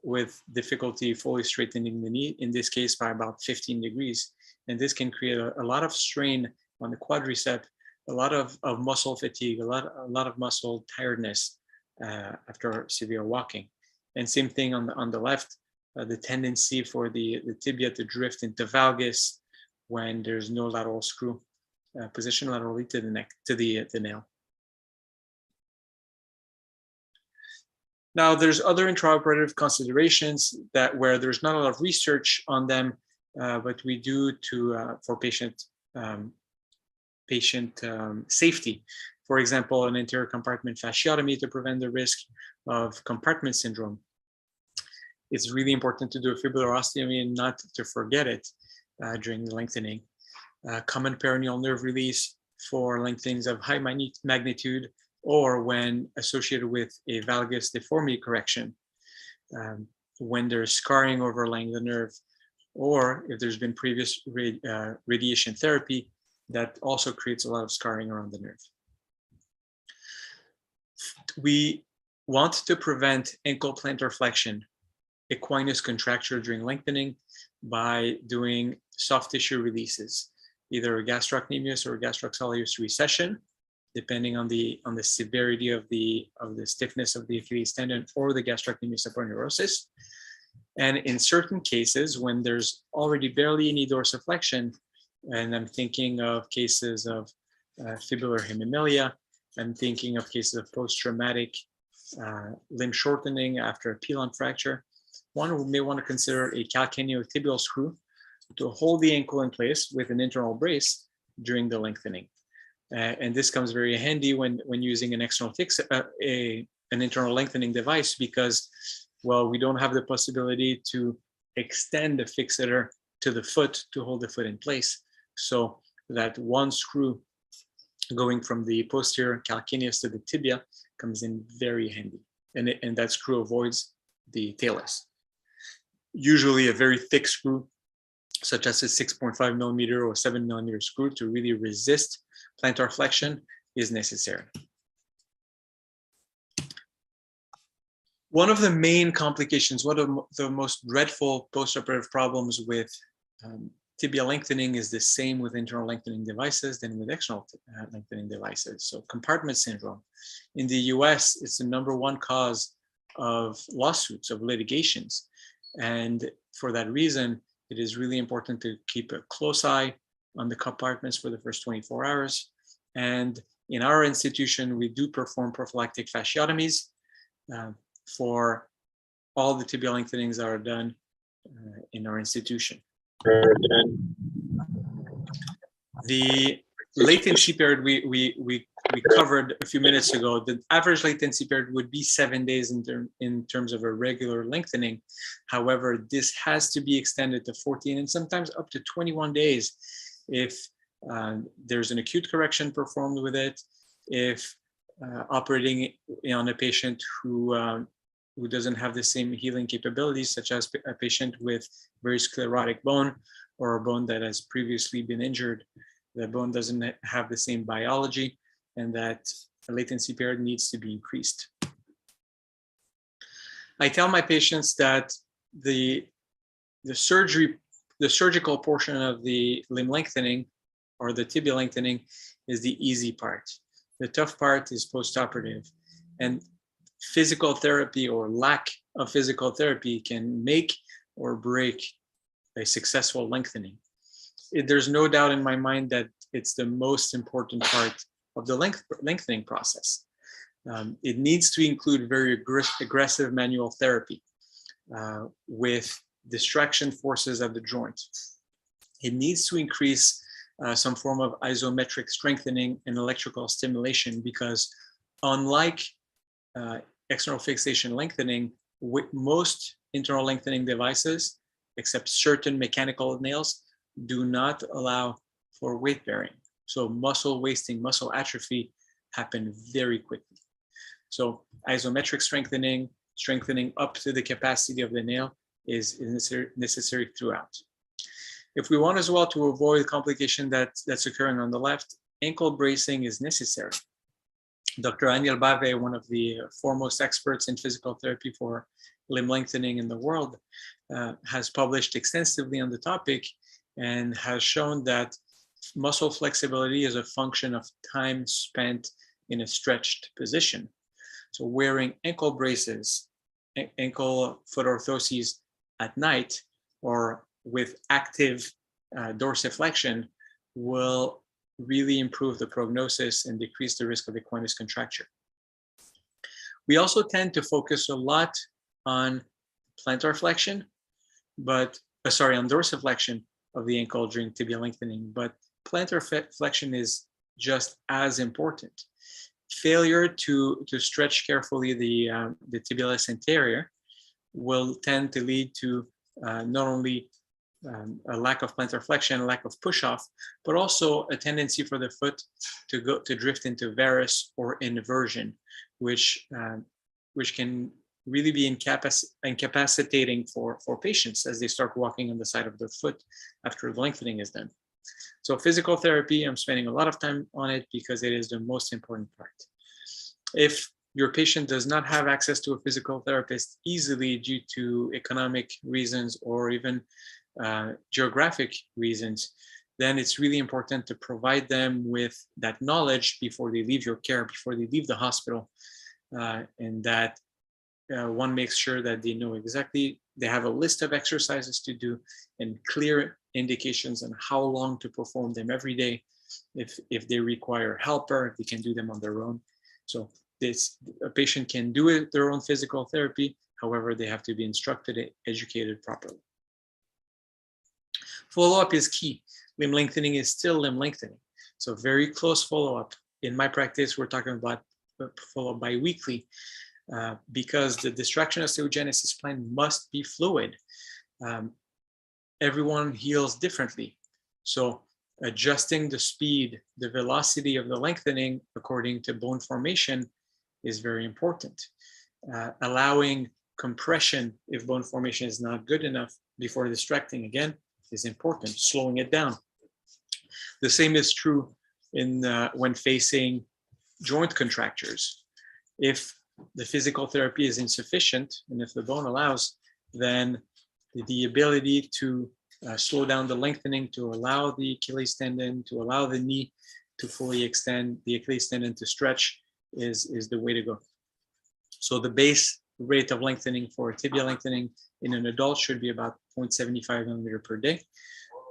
Speaker 3: with difficulty fully straightening the knee, in this case by about 15 degrees. And this can create a lot of strain on the quadricep, a lot of muscle fatigue, a lot of muscle tiredness after severe walking. And same thing on the left, the tendency for the tibia to drift into valgus when there's no lateral screw positioned laterally to the neck, to the nail. Now, there's other intraoperative considerations where there's not a lot of research on them, but we do for patient safety. For example, an anterior compartment fasciotomy to prevent the risk of compartment syndrome. It's really important to do a fibular osteotomy and not to forget it during the lengthening. Common peroneal nerve release for lengthenings of high magnitude or when associated with a valgus deformity correction, when there's scarring overlaying the nerve, or if there's been previous radiation therapy, that also creates a lot of scarring around the nerve. We want to prevent ankle plantar flexion, equinus contracture during lengthening by doing soft tissue releases, either a gastrocnemius or a gastrosoleus recession, depending on the severity of the stiffness of the Achilles tendon or the gastrocnemius aponeurosis. And in certain cases, when there's already barely any dorsiflexion, and I'm thinking of cases of fibular hemimelia, I'm thinking of cases of post-traumatic limb shortening after a pilon fracture, one may want to consider a calcaneotibial screw to hold the ankle in place with an internal brace during the lengthening. And this comes very handy when using an external an internal lengthening device, because, well, we don't have the possibility to extend the fixator to the foot to hold the foot in place. So that one screw going from the posterior calcaneus to the tibia comes in very handy. And that screw avoids the talus. Usually a very thick screw, such as a 6.5 millimeter or 7 millimeter screw to really resist plantar flexion is necessary. One of the main complications, one of the most dreadful postoperative problems with tibial lengthening is the same with internal lengthening devices than with external lengthening devices. So compartment syndrome. In the US, it's the #1 cause of lawsuits, of litigations. And for that reason, it is really important to keep a close eye on the compartments for the first 24 hours. And in our institution, we do perform prophylactic fasciotomies for all the tibial lengthenings that are done in our institution. The latency period, we we covered a few minutes ago, the average latency period would be 7 days in terms of a regular lengthening. However, this has to be extended to 14 and sometimes up to 21 days if there's an acute correction performed with it, if operating on a patient who doesn't have the same healing capabilities, such as a patient with very sclerotic bone or a bone that has previously been injured. The bone doesn't have the same biology, and that latency period needs to be increased. I tell my patients that the surgical portion of the limb lengthening or the tibia lengthening is the easy part. The tough part is post-operative, and physical therapy or lack of physical therapy can make or break a successful lengthening. There's no doubt in my mind that it's the most important part of the lengthening process. It needs to include very aggressive manual therapy with distraction forces at the joint. It needs to increase some form of isometric strengthening and electrical stimulation, because unlike external fixation lengthening, with most internal lengthening devices, except certain mechanical nails, do not allow for weight bearing. So muscle wasting, muscle atrophy happen very quickly. So isometric strengthening, strengthening up to the capacity of the nail is necessary throughout. If we want as well to avoid complication that's occurring on the left, ankle bracing is necessary. Dr. Anil Bave, one of the foremost experts in physical therapy for limb lengthening in the world, has published extensively on the topic and has shown that muscle flexibility is a function of time spent in a stretched position. So wearing ankle braces, ankle foot orthoses at night or with active dorsiflexion will really improve the prognosis and decrease the risk of equinus contracture. We also tend to focus a lot on plantar flexion, but on dorsiflexion of the ankle during tibial lengthening, but plantar flexion is just as important. Failure to stretch carefully the tibialis anterior will tend to lead to not only a lack of plantar flexion, a lack of push-off, but also a tendency for the foot to drift into varus or inversion, which can really be incapacitating for patients as they start walking on the side of their foot after the lengthening is done. So physical therapy, I'm spending a lot of time on it because it is the most important part. If your patient does not have access to a physical therapist easily due to economic reasons or even geographic reasons, then it's really important to provide them with that knowledge before they leave your care, before they leave the hospital, and that one makes sure that they know exactly, they have a list of exercises to do and clear indications on how long to perform them every day. If they require helper, they can do them on their own. So a patient can do their own physical therapy. However, they have to be instructed and educated properly. Follow-up is key. Limb lengthening is still limb lengthening. So very close follow-up. In my practice, we're talking about follow-up bi-weekly because the distraction osteogenesis plan must be fluid. Everyone heals differently. So adjusting the speed, the velocity of the lengthening according to bone formation is very important. Allowing compression if bone formation is not good enough before distracting again is important, slowing it down. The same is true when facing joint contractures. If the physical therapy is insufficient and if the bone allows, then the ability to slow down the lengthening, to allow the Achilles tendon, to allow the knee to fully extend, the Achilles tendon to stretch is the way to go. So the base rate of lengthening for tibial lengthening in an adult should be about 0.75 millimeter per day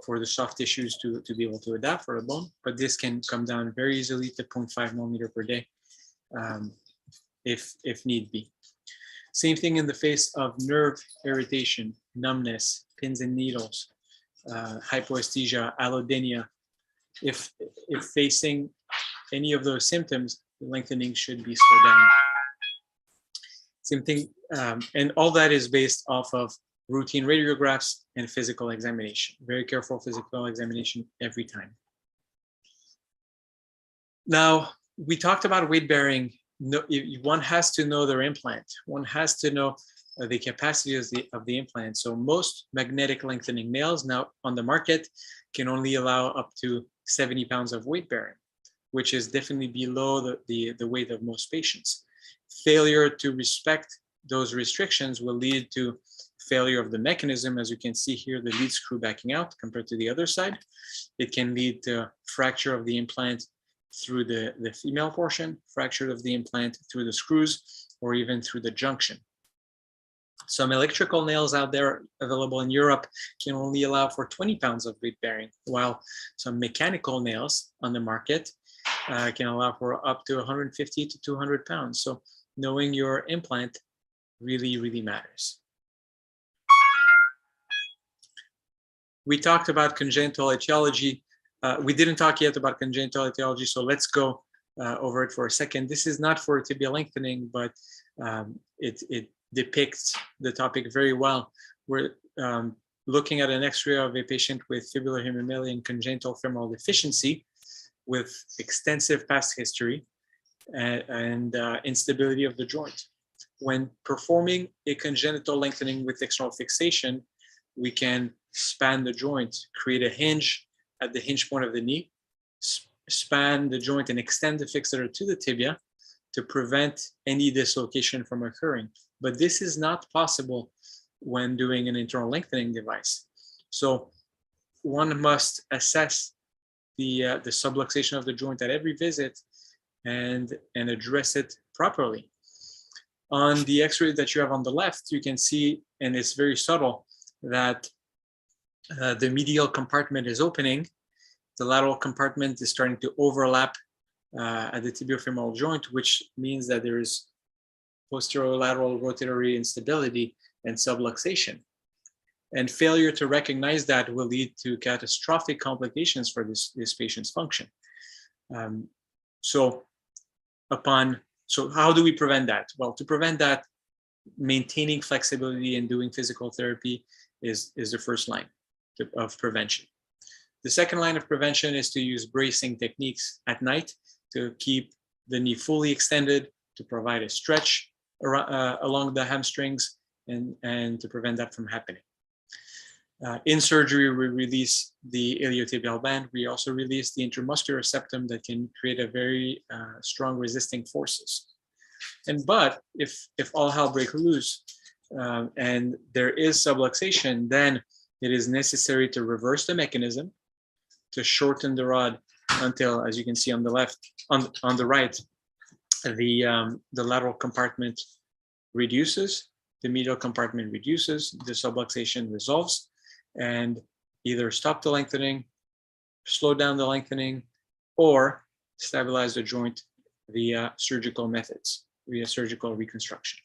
Speaker 3: for the soft tissues to be able to adapt for a bone, but this can come down very easily to 0.5 millimeter per day if need be. Same thing in the face of nerve irritation, numbness, pins and needles, hypoesthesia, allodynia. If facing any of those symptoms, the lengthening should be slowed down. Same thing, and all that is based off of routine radiographs and physical examination. Very careful physical examination every time. Now, we talked about weight bearing. No, one has to know their implant. One has to know the capacity of the implant. So most magnetic lengthening nails now on the market can only allow up to 70 pounds of weight bearing, which is definitely below the weight of most patients. Failure to respect those restrictions will lead to failure of the mechanism. As you can see here, the lead screw backing out compared to the other side. It can lead to fracture of the implant through the female portion, fracture of the implant through the screws, or even through the junction. Some electrical nails out there available in Europe can only allow for 20 pounds of weight bearing, while some mechanical nails on the market can allow for up to 150 to 200 pounds. So knowing your implant really, really matters. We talked about congenital etiology. We didn't talk yet about congenital etiology, so let's go over it for a second. This is not for tibial lengthening, but it depicts the topic very well. We're looking at an X-ray of a patient with fibular hemimelia and congenital femoral deficiency with extensive past history and instability of the joint. When performing a congenital lengthening with external fixation, we can span the joint, create a hinge at the hinge point of the knee, span the joint and extend the fixator to the tibia to prevent any dislocation from occurring. But this is not possible when doing an internal lengthening device. So one must assess the subluxation of the joint at every visit and address it properly. On the X-ray that you have on the left, you can see, and it's very subtle, that the medial compartment is opening. The lateral compartment is starting to overlap at the tibiofemoral joint, which means that there is posterolateral rotatory instability and subluxation. And failure to recognize that will lead to catastrophic complications for this patient's function. So how do we prevent that? Well, to prevent that, maintaining flexibility and doing physical therapy is the first line of prevention. The second line of prevention is to use bracing techniques at night to keep the knee fully extended, to provide a stretch along the hamstrings and to prevent that from happening. In surgery, we release the iliotibial band. We also release the intramuscular septum that can create a very strong resisting forces. But if all hell breaks loose and there is subluxation, then it is necessary to reverse the mechanism, to shorten the rod until, as you can see on the left, on the right, the lateral compartment reduces, the medial compartment reduces, the subluxation resolves, and either stop the lengthening, slow down the lengthening, or stabilize the joint via surgical methods, via surgical reconstruction.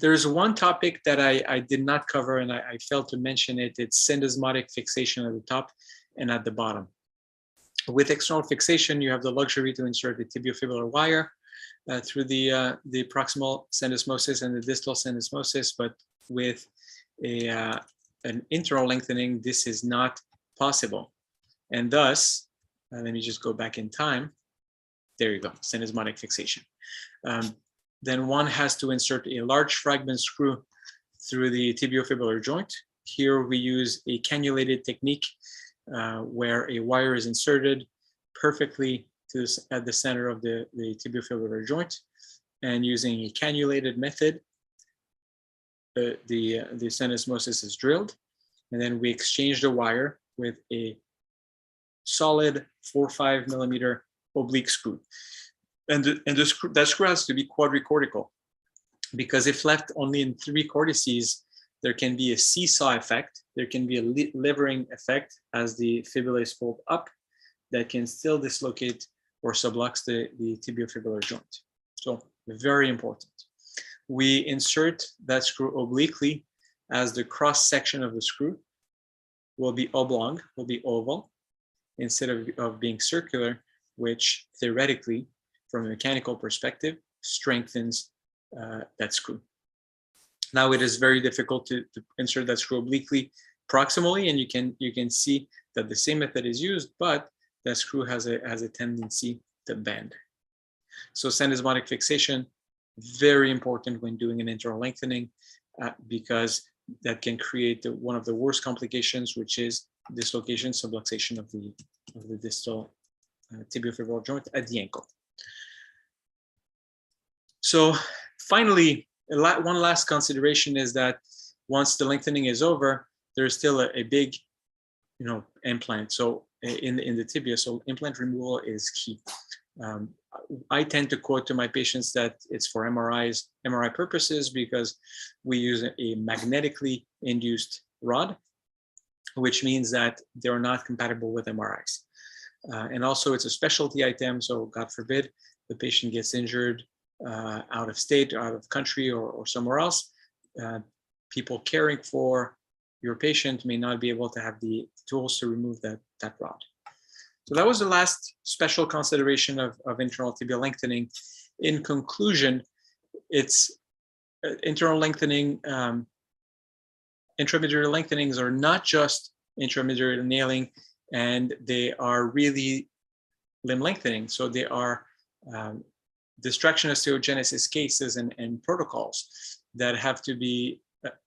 Speaker 3: There is one topic that I did not cover, and I failed to mention it. It's syndesmotic fixation at the top and at the bottom. With external fixation, you have the luxury to insert the tibiofibular wire through the proximal syndesmosis and the distal syndesmosis, but with an internal lengthening, this is not possible. And thus, let me just go back in time. There you go, syndesmotic fixation. Then one has to insert a large fragment screw through the tibiofibular joint. Here we use a cannulated technique where a wire is inserted perfectly at the center of the tibiofibular joint, and using a cannulated method, the syndesmosis is drilled, and then we exchange the wire with a solid 4 or 5 millimeter oblique screw. And that screw has to be quadricortical, because if left only in 3 cortices, there can be a seesaw effect. There can be a levering effect as the fibula is pulled up that can still dislocate or sublux the tibiofibular joint. So very important. We insert that screw obliquely, as the cross section of the screw will be oblong, will be oval, instead of being circular, which theoretically, from a mechanical perspective, strengthens that screw. Now it is very difficult to insert that screw obliquely proximally, and you can see that the same method is used, but that screw has a tendency to bend. So syndesmotic fixation, very important when doing an internal lengthening, because that can create one of the worst complications, which is dislocation, subluxation of the distal tibiofemoral joint at the ankle. So finally, one last consideration is that once the lengthening is over, there's still a big, implant. So in the tibia, so implant removal is key. I tend to quote to my patients that it's for MRI purposes, because we use a magnetically induced rod, which means that they're not compatible with MRIs. And also it's a specialty item. So God forbid the patient gets injured out of state, out of country, or somewhere else. People caring for your patient may not be able to have the tools to remove that rod. So that was the last special consideration of internal tibial lengthening. In conclusion, it's internal lengthening, intramedullary lengthenings are not just intramedullary nailing, and they are really limb lengthening. So they are distraction osteogenesis cases and protocols that have to be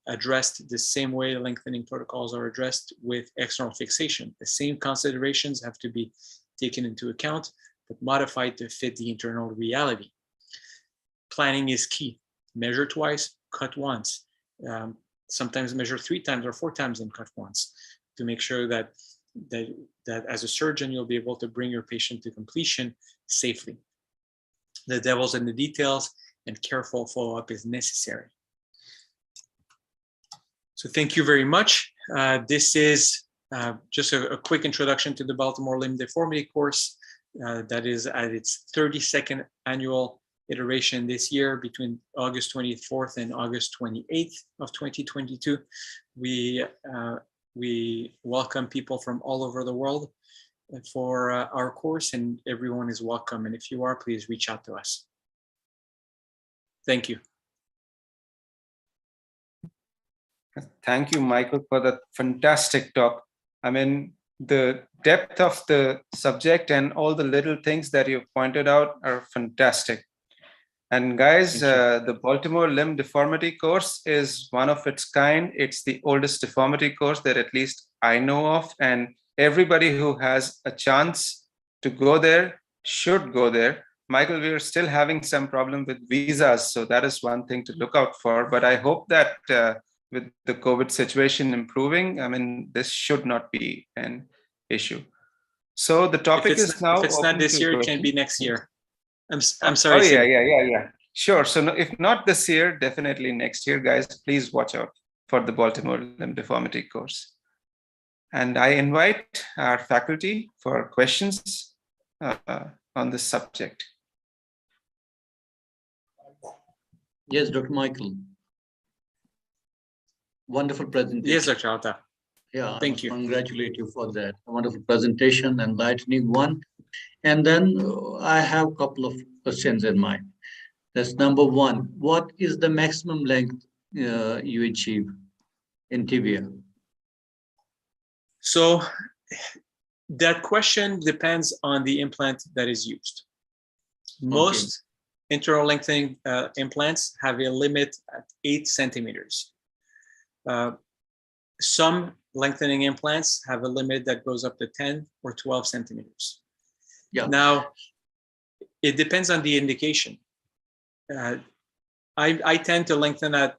Speaker 3: addressed the same way lengthening protocols are addressed with external fixation. The same considerations have to be taken into account, but modified to fit the internal reality. Planning is key. Measure twice, cut once. Sometimes measure 3 times or 4 times and cut once, to make sure that as a surgeon, you'll be able to bring your patient to completion safely. The devil's in the details, and careful follow-up is necessary. So thank you very much. This is just a quick introduction to the Baltimore Limb Deformity course that is at its 32nd annual iteration this year, between August 24th and August 28th of 2022. We welcome people from all over the world for our course, and everyone is welcome. And if you are, please reach out to us. Thank you.
Speaker 2: Thank you, Michael, for the fantastic talk. I mean, the depth of the subject and all the little things that you've pointed out are fantastic. And guys, the Baltimore Limb Deformity course is one of its kind. It's the oldest deformity course that at least I know of. And everybody who has a chance to go there should go there. Michael, we're still having some problem with visas, so that is one thing to look out for. But I hope that with the COVID situation improving, I mean, this should not be an issue. So the topic is now.
Speaker 3: If it's not this year, it can be next year. I'm sorry.
Speaker 2: Oh, yeah. Sure. So no, if not this year, definitely next year, guys. Please watch out for the Baltimore Limb Deformity course. And I invite our faculty for questions on this subject.
Speaker 1: Yes, Dr. Michael. Wonderful presentation.
Speaker 3: Yes, Dr. Altaf.
Speaker 1: Yeah,
Speaker 3: thank you.
Speaker 1: Congratulate you for that wonderful presentation, enlightening one. And then I have a couple of questions in mind. That's number one. What is the maximum length you achieve in tibia?
Speaker 3: So that question depends on the implant that is used. Most internal lengthening implants have a limit at 8 centimeters. Some lengthening implants have a limit that goes up to 10 or 12 centimeters.
Speaker 1: Yeah.
Speaker 3: Now, it depends on the indication. I tend to lengthen at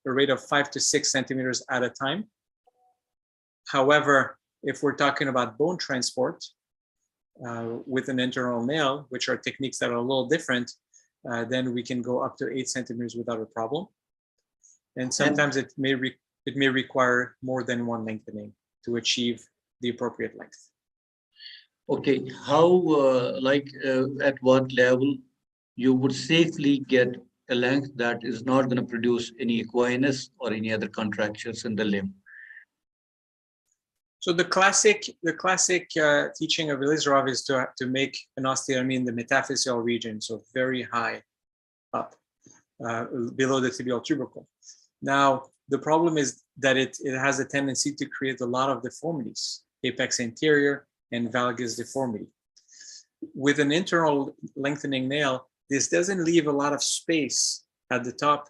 Speaker 3: a rate of 5 to 6 centimeters at a time. However, if we're talking about bone transport with an internal nail, which are techniques that are a little different, then we can go up to 8 centimeters without a problem. And sometimes it may require more than one lengthening to achieve the appropriate length.
Speaker 1: Okay, how, at what level you would safely get a length that is not going to produce any equinus or any other contractures in the limb?
Speaker 3: So the classic teaching of Ilizarov is to make an osteotomy in the metaphyseal region, so very high up, below the tibial tubercle. Now, the problem is that it has a tendency to create a lot of deformities, apex anterior and valgus deformity. With an internal lengthening nail, this doesn't leave a lot of space at the top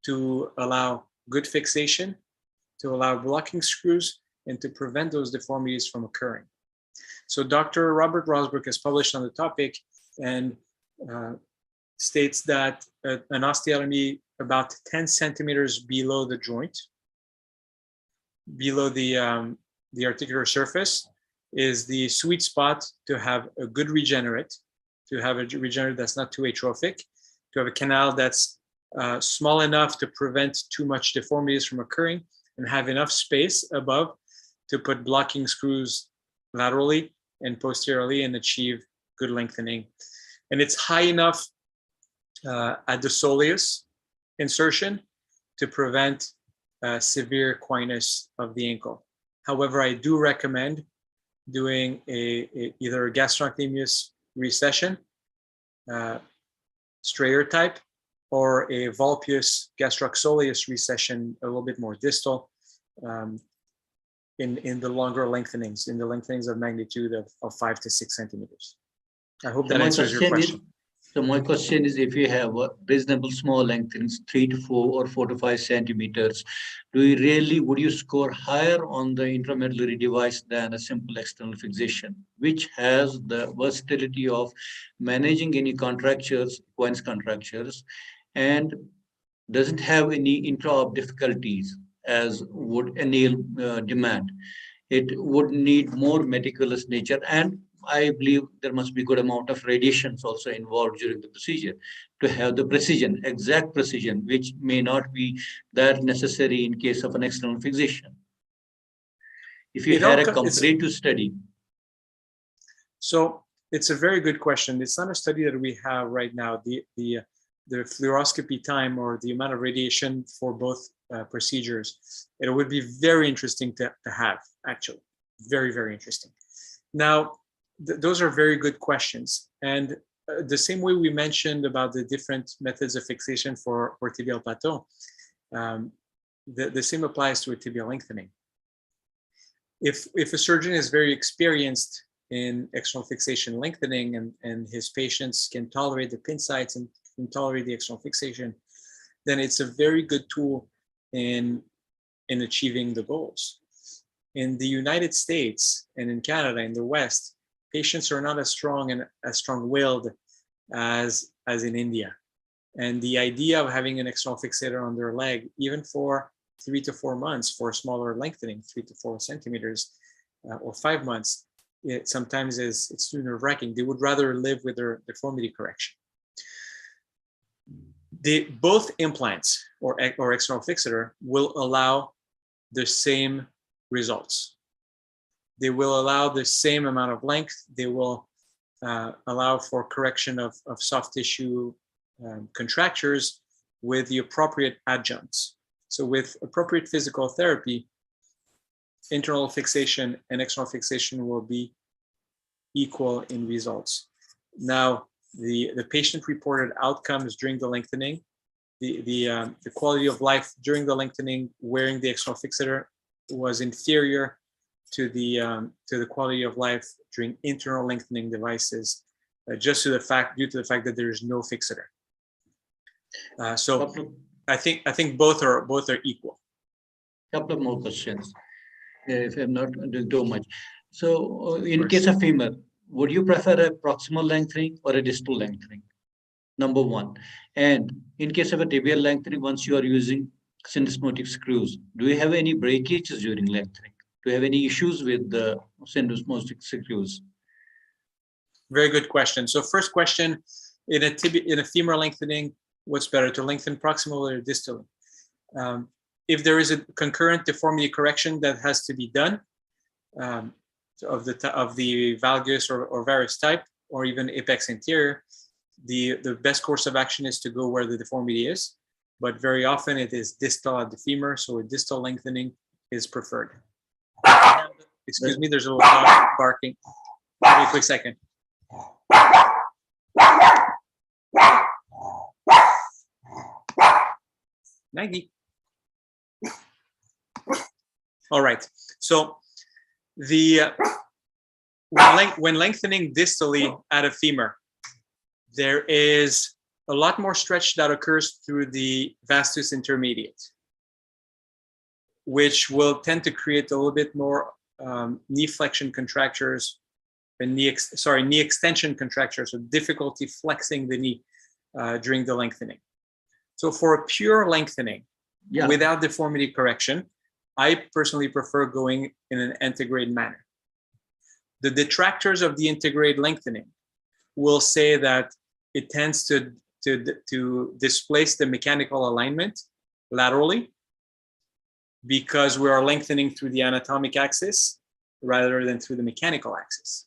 Speaker 3: to allow good fixation, to allow blocking screws, and to prevent those deformities from occurring. So Dr. Robert Rosbrook has published on the topic and states that an osteotomy about 10 centimeters below the joint, below the articular surface, is the sweet spot to have a good regenerate, to have a regenerate that's not too atrophic, to have a canal that's small enough to prevent too much deformities from occurring, and have enough space above to put blocking screws laterally and posteriorly and achieve good lengthening. And it's high enough at the soleus insertion to prevent severe equinus of the ankle. However, I do recommend doing either a gastrocnemius recession, Strayer type, or a Vulpius gastrosoleus recession, a little bit more distal, in the longer lengthenings, in the lengthenings of magnitude of 5 to 6 centimeters. I hope that answers your question.
Speaker 1: So my question is, if you have a reasonable small lengthenings, 3 to 4 or 4 to 5 centimeters, would you score higher on the intramedullary device than a simple external fixation, which has the versatility of managing any contractures, equines contractures, and doesn't have any intra-op difficulties as would a nail demand? It would need more meticulous nature, and I believe there must be good amount of radiations also involved during the procedure to have the precision, exact precision, which may not be that necessary in case of an external fixation. If you had a comparative study.
Speaker 3: So it's a very good question. It's not a study that we have right now. The fluoroscopy time or the amount of radiation for both procedures, it would be very interesting to have, actually. Very, very interesting. Now, those are very good questions. And the same way we mentioned about the different methods of fixation for tibial plateau, the same applies to a tibial lengthening. If a surgeon is very experienced in external fixation lengthening and his patients can tolerate the pin sites and can tolerate the external fixation, then it's a very good tool in achieving the goals. In the United States and in Canada, in the West, patients are not as strong and as strong-willed as in India. And the idea of having an external fixator on their leg, even for 3 to 4 months for smaller lengthening, 3 to 4 centimeters, or 5 months, sometimes it's too nerve-wracking. They would rather live with their deformity correction. Both implants or external fixator will allow the same results. They will allow the same amount of length. They will allow for correction of soft tissue contractures with the appropriate adjuncts. So with appropriate physical therapy, internal fixation and external fixation will be equal in results. Now, the patient-reported outcomes during the lengthening, the quality of life during the lengthening wearing the external fixator was inferior to the quality of life during internal lengthening devices, due to the fact that there is no fixator. So I think both are equal.
Speaker 1: Couple of more questions, if I'm not doing too much. So in case of femur, would you prefer a proximal lengthening or a distal lengthening? Number one. And in case of a tibial lengthening, once you are using syndesmotic screws, do you have any breakages during lengthening? Do you have any issues with the syndesmotic screws?
Speaker 3: Very good question. So first question, in a femur lengthening, what's better, to lengthen proximal or distally? If there is a concurrent deformity correction that has to be done of the valgus or varus type, or even apex anterior, the best course of action is to go where the deformity is, but very often it is distal at the femur, so a distal lengthening is preferred. Excuse me, there's a little dog barking. Give me a quick second. Maggie. All right. So the when lengthening distally at a femur, there is a lot more stretch that occurs through the vastus intermediate, which will tend to create a little bit more knee flexion contractures and knee extension contractures, so difficulty flexing the knee during the lengthening. So for a pure lengthening without deformity correction, I personally prefer going in an antegrade manner. The detractors of the antegrade lengthening will say that it tends to displace the mechanical alignment laterally because we are lengthening through the anatomic axis rather than through the mechanical axis.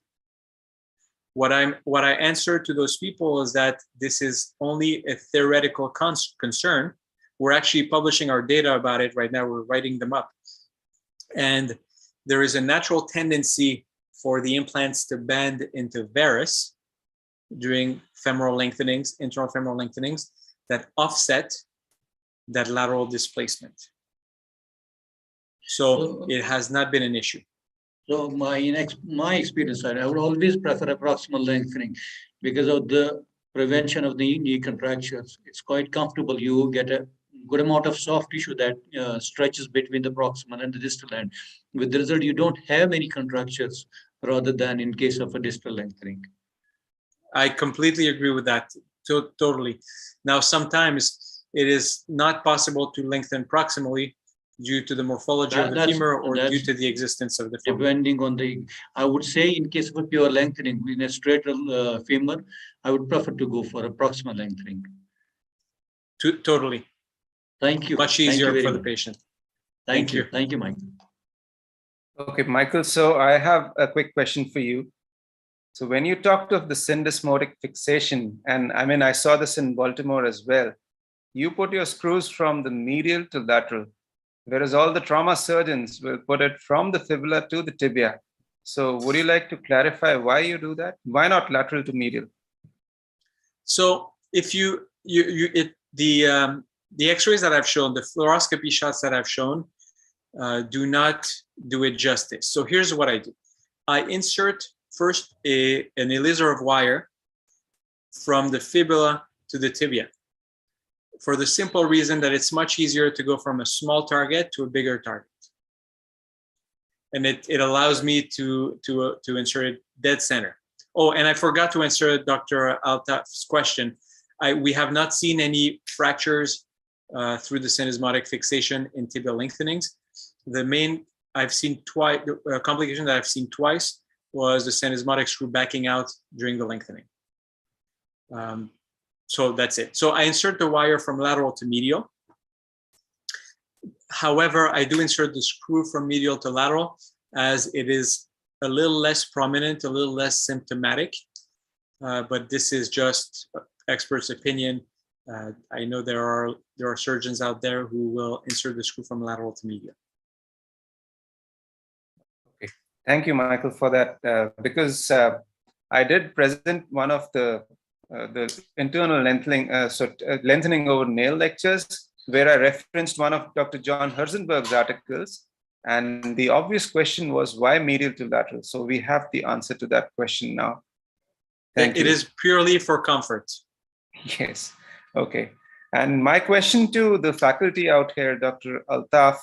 Speaker 3: What I answer to those people is that this is only a theoretical concern. We're actually publishing our data about it right now. We're writing them up. And there is a natural tendency for the implants to bend into varus during femoral lengthenings, internal femoral lengthenings, that offset that lateral displacement. So it has not been an issue.
Speaker 1: So my experience, I would always prefer a proximal lengthening because of the prevention of the knee contractures. It's quite comfortable. You get a good amount of soft tissue that stretches between the proximal and the distal end. With the result, you don't have any contractures rather than in case of a distal lengthening.
Speaker 3: I completely agree with that. Totally. Now, sometimes it is not possible to lengthen proximally due to the morphology of the femur or due to the existence of the femur.
Speaker 1: Depending on the, I would say in case of a pure lengthening in a straight femur, I would prefer to go for a proximal lengthening.
Speaker 3: Totally.
Speaker 1: Thank you.
Speaker 3: Much easier for the patient.
Speaker 1: Thank you. Thank you, Michael.
Speaker 2: Okay, Michael, so I have a quick question for you. So when you talked of the syndesmotic fixation, and I mean, I saw this in Baltimore as well, you put your screws from the medial to lateral, whereas all the trauma surgeons will put it from the fibula to the tibia. So would you like to clarify why you do that? Why not lateral to medial?
Speaker 3: So if the x-rays that I've shown, the fluoroscopy shots that I've shown, do not do it justice. So here's what I do. I insert first an Ilizarov wire from the fibula to the tibia, for the simple reason that it's much easier to go from a small target to a bigger target. And it allows me to insert it dead center. Oh, and I forgot to answer Dr. Altaf's question. We have not seen any fractures through the syndesmotic fixation in tibial lengthenings. The main complication that I've seen twice was the syndesmotic screw backing out during the lengthening. So that's it. So I insert the wire from lateral to medial. However, I do insert the screw from medial to lateral as it is a little less prominent, a little less symptomatic, but this is just expert's opinion. I know there are surgeons out there who will insert the screw from lateral to medial.
Speaker 2: Okay, thank you, Michael, for that. Because I did present one of the internal lengthening, lengthening over nail lectures, where I referenced one of Dr. John Herzenberg's articles. And the obvious question was why medial to lateral? So we have the answer to that question now. Thank you.
Speaker 3: It is purely for comfort.
Speaker 2: Yes. Okay. And my question to the faculty out here, Dr. Altaf,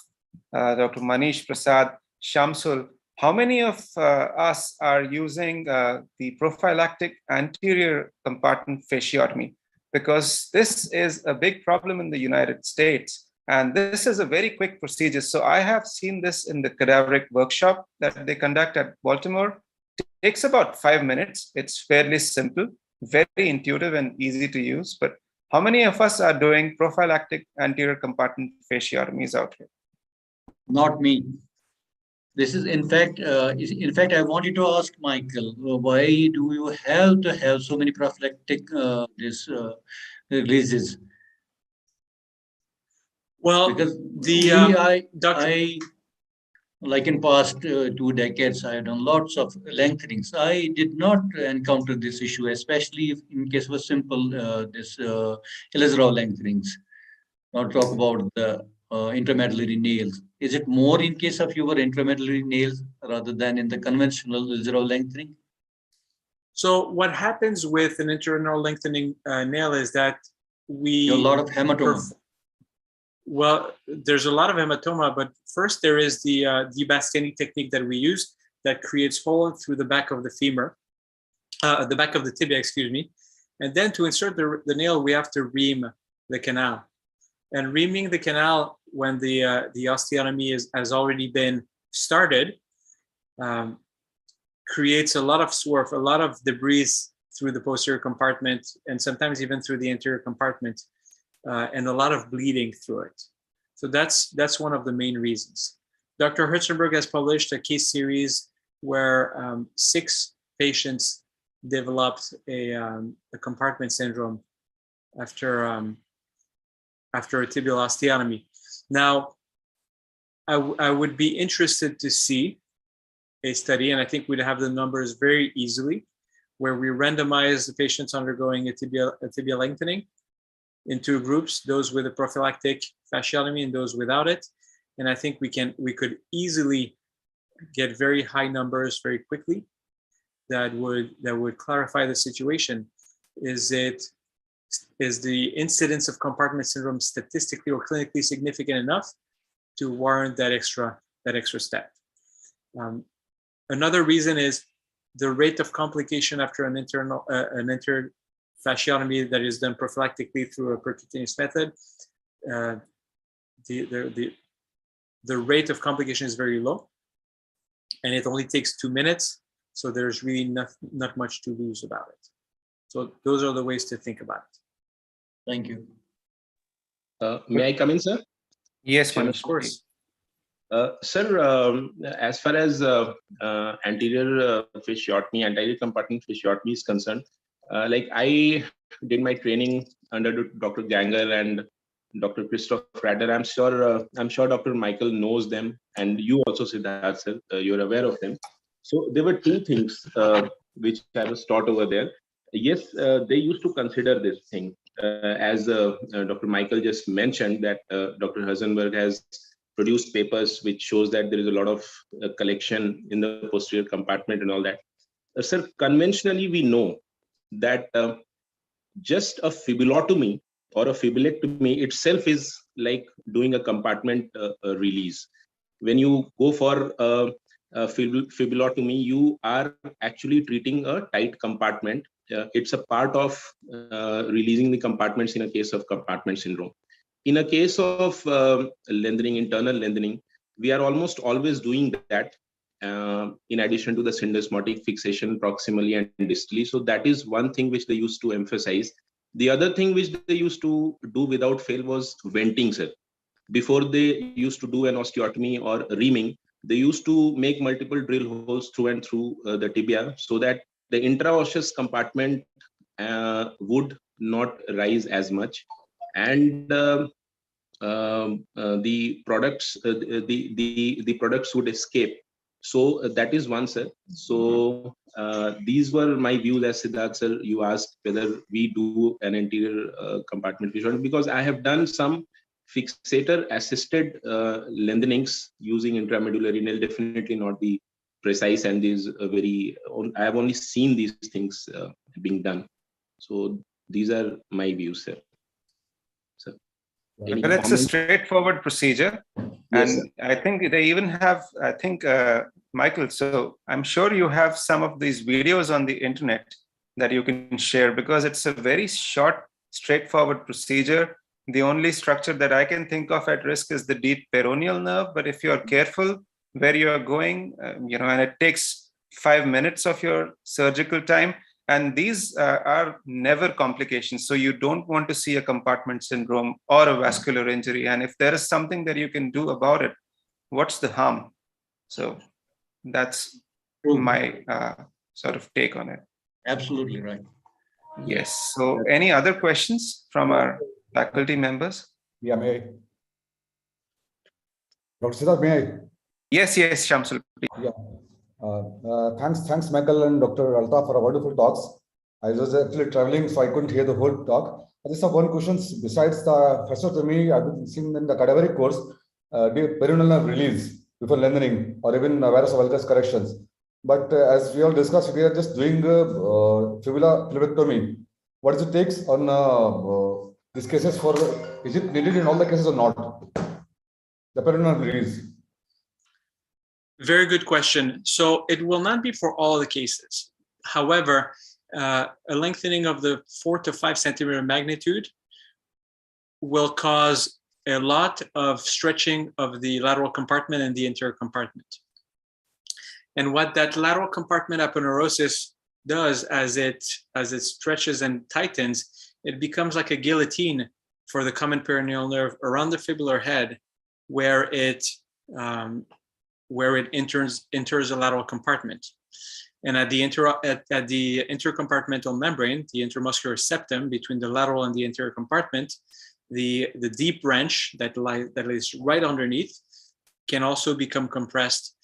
Speaker 2: Dr. Manish Prasad, Shamsul, how many of us are using the prophylactic anterior compartment fasciotomy? Because this is a big problem in the United States. And this is a very quick procedure. So I have seen this in the cadaveric workshop that they conduct at Baltimore. It takes about 5 minutes. It's fairly simple, very intuitive and easy to use. But how many of us are doing prophylactic anterior compartment fasciotomies out here?
Speaker 1: Not me. This is, in fact, I wanted to ask Michael, why do you have to have so many prophylactic releases?
Speaker 3: Well,
Speaker 1: Because Like in past 2 decades, I have done lots of lengthenings. I did not encounter this issue, especially if in case of a simple this Ilizarov lengthenings. Not talk about the intramedullary nails. Is it more in case of your intramedullary nails rather than in the conventional Ilizarov lengthening?
Speaker 3: So what happens with an internal lengthening nail is that we
Speaker 1: A lot of hematoma.
Speaker 3: Well, there's a lot of hematoma, but first there is the Bastiani technique that we use that creates hole through the back of the femur, the back of the tibia, excuse me. And then to insert the nail, we have to ream the canal. And reaming the canal when the osteotomy has already been started creates a lot of swarf, a lot of debris through the posterior compartment, and sometimes even through the anterior compartment. And a lot of bleeding through it. So that's one of the main reasons. Dr. Herzenberg has published a case series where 6 patients developed a compartment syndrome after a tibial osteotomy. Now, I would be interested to see a study, and I think we'd have the numbers very easily, where we randomize the patients undergoing a tibia lengthening in 2 groups, those with a prophylactic fasciotomy and those without it. And I think we could easily get very high numbers very quickly that would clarify the situation. Is the incidence of compartment syndrome statistically or clinically significant enough to warrant that extra step? Another reason is the rate of complication after an internal fasciotomy that is done prophylactically through a percutaneous method. The rate of complication is very low, and it only takes 2 minutes. So there's really not much to lose about it. So those are the ways to think about it.
Speaker 1: Thank you.
Speaker 4: May I come in, sir?
Speaker 2: Yes,
Speaker 3: Of course.
Speaker 4: Sir, as far as anterior fasciotomy, anterior compartment fasciotomy is concerned, like I did my training under Dr. Ganger and Dr. Christoph Rader. I'm sure Dr. Michael knows them, and you also, Siddharth, sir, you're aware of them. So there were 2 things which I was taught over there. Yes, they used to consider this thing as Dr. Michael just mentioned that Dr. Herzenberg has produced papers which shows that there is a lot of collection in the posterior compartment and all that. Sir, conventionally we know that just a fibulotomy or a fibulectomy itself is like doing a compartment release. When you go for a fibulotomy, you are actually treating a tight compartment. It's a part of releasing the compartments in a case of compartment syndrome. In a case of lengthening, internal lengthening, we are almost always doing that in addition to the syndesmotic fixation proximally and distally. So that is one thing which they used to emphasize. The other thing which they used to do without fail was venting, sir. Before they used to do an osteotomy or reaming, they used to make multiple drill holes through and through the tibia so that the intraosseous compartment would not rise as much, and the products would escape. So that is one, sir. So these were my views. As Siddharth, sir, you asked whether we do an anterior compartment fasciotomy, because I have done some fixator assisted lengthenings using intramedullary nail. Definitely not the precise, and these very. I have only seen these things being done. So these are my views, sir.
Speaker 2: Well, it's a straightforward procedure.
Speaker 4: Yes,
Speaker 2: And I think they even have, Michael, so I'm sure you have some of these videos on the internet that you can share, because it's a very short, straightforward procedure. The only structure that I can think of at risk is the deep peroneal nerve. But if you're careful where you're going, and it takes 5 minutes of your surgical time, and these are never complications. So you don't want to see a compartment syndrome or a vascular injury. And if there is something that you can do about it, what's the harm? So that's my sort of take on it.
Speaker 1: Absolutely right.
Speaker 2: Yes. So any other questions from our faculty members?
Speaker 5: Yeah, may I? Dr. Siddharth, may I?
Speaker 2: Yes, Shamsul.
Speaker 5: Yeah. Thanks, Michael and Dr. Altaf for a wonderful talks. I was actually traveling, so I couldn't hear the whole talk. I just have one question. Besides the fasciotomy, I've been seeing in the cadaveric course, the perineal release before lengthening or even varus valgus corrections. But as we all discussed, we are just doing fibula phlebectomy. What does it take on these cases for? Is it needed in all the cases or not? The perineal release.
Speaker 3: Very good question. So it will not be for all the cases. However, a lengthening of the 4 to 5 centimeter magnitude will cause a lot of stretching of the lateral compartment and the anterior compartment. And what that lateral compartment aponeurosis does as it stretches and tightens, it becomes like a guillotine for the common peroneal nerve around the fibular head, where it enters the lateral compartment. And at the intercompartmental membrane, the intermuscular septum between the lateral and the anterior compartment, the deep branch that lays right underneath can also become compressed.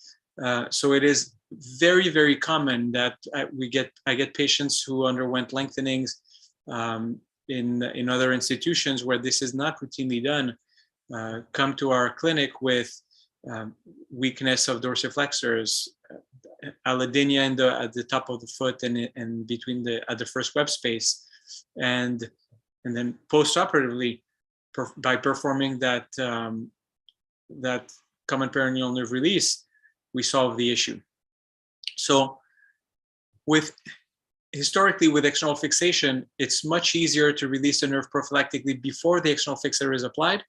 Speaker 3: So it is very, very common that I get patients who underwent lengthenings in other institutions where this is not routinely done, come to our clinic with weakness of dorsiflexors, allodynia at the top of the foot and between at the first web space, and then post-operatively by performing that common peroneal nerve release, we solve the issue. So historically with external fixation, it's much easier to release the nerve prophylactically before the external fixator is applied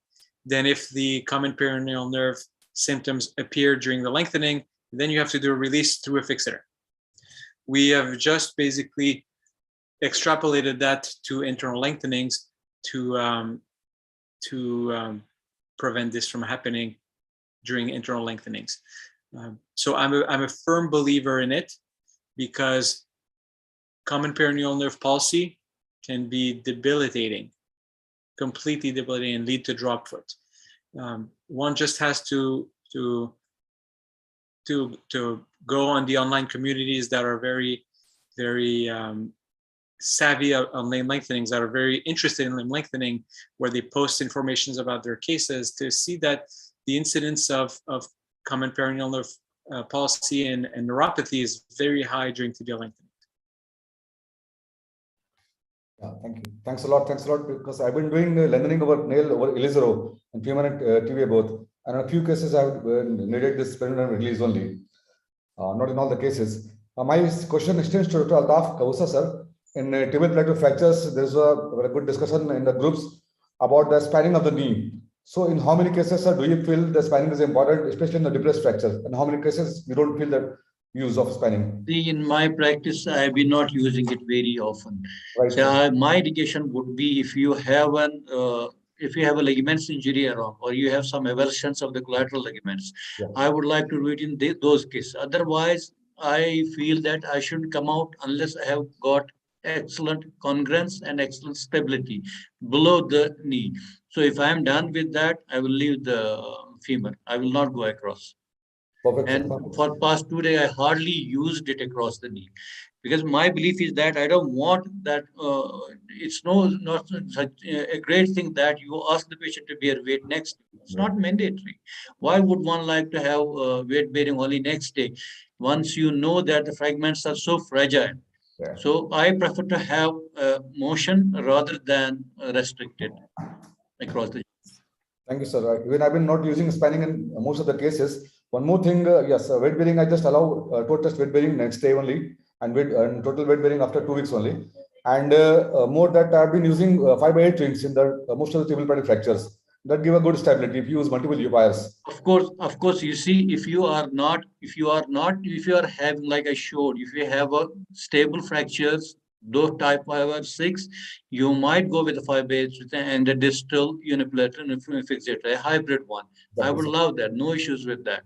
Speaker 3: than if the common peroneal nerve symptoms appear during the lengthening. Then you have to do a release through a fixator. We have just basically extrapolated that to internal lengthenings to prevent this from happening during internal lengthenings. So I'm a firm believer in it, because common peroneal nerve palsy can be debilitating, completely debilitating, and lead to drop foot. One just has to go on the online communities that are very, very savvy on limb lengthenings, that are very interested in limb lengthening, where they post informations about their cases, to see that the incidence of common peroneal nerve palsy and neuropathy is very high during tibial lengthening.
Speaker 5: Yeah, thank you. Thanks a lot, because I've been doing lengthening over nail over Ilizarov and femur and tibia both. And in a few cases, I've needed this peroneal release only. Not in all the cases. My question extends to Dr. Altaf, Kawoosa, sir. In tibial plateau fractures, there's a very good discussion in the groups about the spanning of the knee. So in how many cases, sir, do you feel the spanning is important, especially in the depressed fractures? And how many cases you don't feel the use of spanning?
Speaker 1: See, in my practice, I've been not using it very often.
Speaker 5: Right.
Speaker 1: So my indication would be if you have a ligaments injury around, or you have some eversions of the collateral ligaments,
Speaker 5: yeah,
Speaker 1: I would like to do it in those cases. Otherwise, I feel that I shouldn't come out unless I have got excellent congruence and excellent stability below the knee. So if I'm done with that, I will leave the femur. I will not go across.
Speaker 5: Perfect.
Speaker 1: And for past 2 days, I hardly used it across the knee, because my belief is that I don't want that. It's not such a great thing that you ask the patient to bear weight next day. It's not mandatory. Why would one like to have weight bearing only next day, once you know that the fragments are so fragile? Yeah. So I prefer to have motion rather than restricted across the.
Speaker 5: Thank you, sir. Even I've been not using spanning in most of the cases. One more thing, yes, weight bearing, I just allow total test weight bearing next day only, and total weight bearing after 2 weeks only. And more that I've been using 5x8 rings in the most of the tibial plateau fractures. That give a good stability if you use multiple wires.
Speaker 1: Of course, you see, if you are having, like I showed, if you have a stable fractures, those type 5 or 6, you might go with the 5x8 and the distal uniplateral fixator, a hybrid one. I would love that, no issues with that.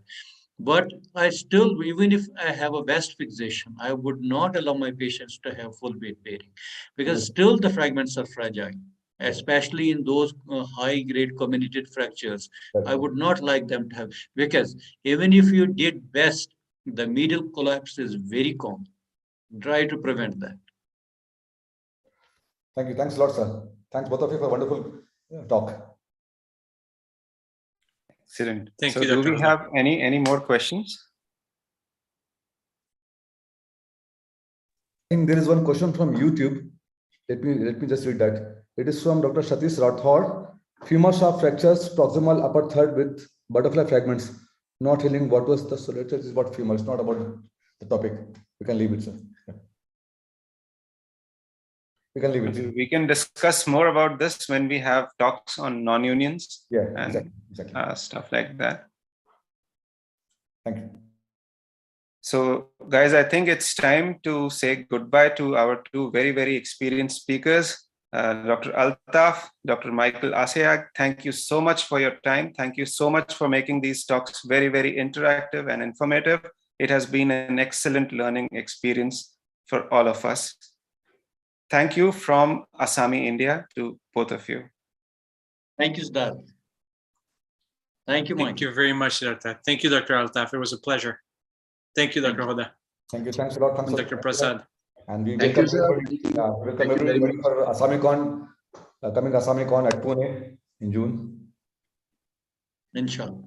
Speaker 1: But I still, even if I have a vest fixation, I would not allow my patients to have full weight bearing, because still the fragments are fragile. especially in those high-grade comminuted fractures. I would not like them to have, because even if you did best, the medial collapse is very common. Try to prevent that.
Speaker 5: Thank you. Thanks a lot, sir. Thanks both of you for a wonderful talk.
Speaker 2: Excellent.
Speaker 3: Thank
Speaker 2: so
Speaker 3: you,
Speaker 2: do
Speaker 3: Dr.
Speaker 2: we have any more questions?
Speaker 5: I think there is one question from YouTube. Let me just read that. It is from Dr. Satish Rathod. Femur shaft fractures, proximal upper third with butterfly fragments, not healing. What was the solution? This is about femur. It's not about the topic. We can leave it, sir. Yeah. We can leave it. Sir.
Speaker 2: We can discuss more about this when we have talks on non-unions.
Speaker 5: Yeah,
Speaker 2: and
Speaker 5: exactly.
Speaker 2: Stuff like that.
Speaker 5: Thank you.
Speaker 2: So, guys, I think it's time to say goodbye to our two very, very experienced speakers, Dr. Altaf, Dr. Michael Aseag. Thank you so much for your time. Thank you so much for making these talks very, very interactive and informative. It has been an excellent learning experience for all of us. Thank you from ASAMI, India, to both of you.
Speaker 1: Thank you, Siddharth. Thank you, Mike.
Speaker 3: Thank you very much, Dr. Thank you, Dr. Altaf. It was a pleasure. Thank you, Dr. Hoda.
Speaker 5: Thank you. Thanks a lot. Thanks
Speaker 3: And Dr. Prasad.
Speaker 5: And we
Speaker 4: Thank
Speaker 5: welcome
Speaker 4: you, sir.
Speaker 5: everybody. Welcome
Speaker 4: Thank you very
Speaker 5: everybody for ASAMICON, coming ASAMICON at Pune in June.
Speaker 1: Inshallah.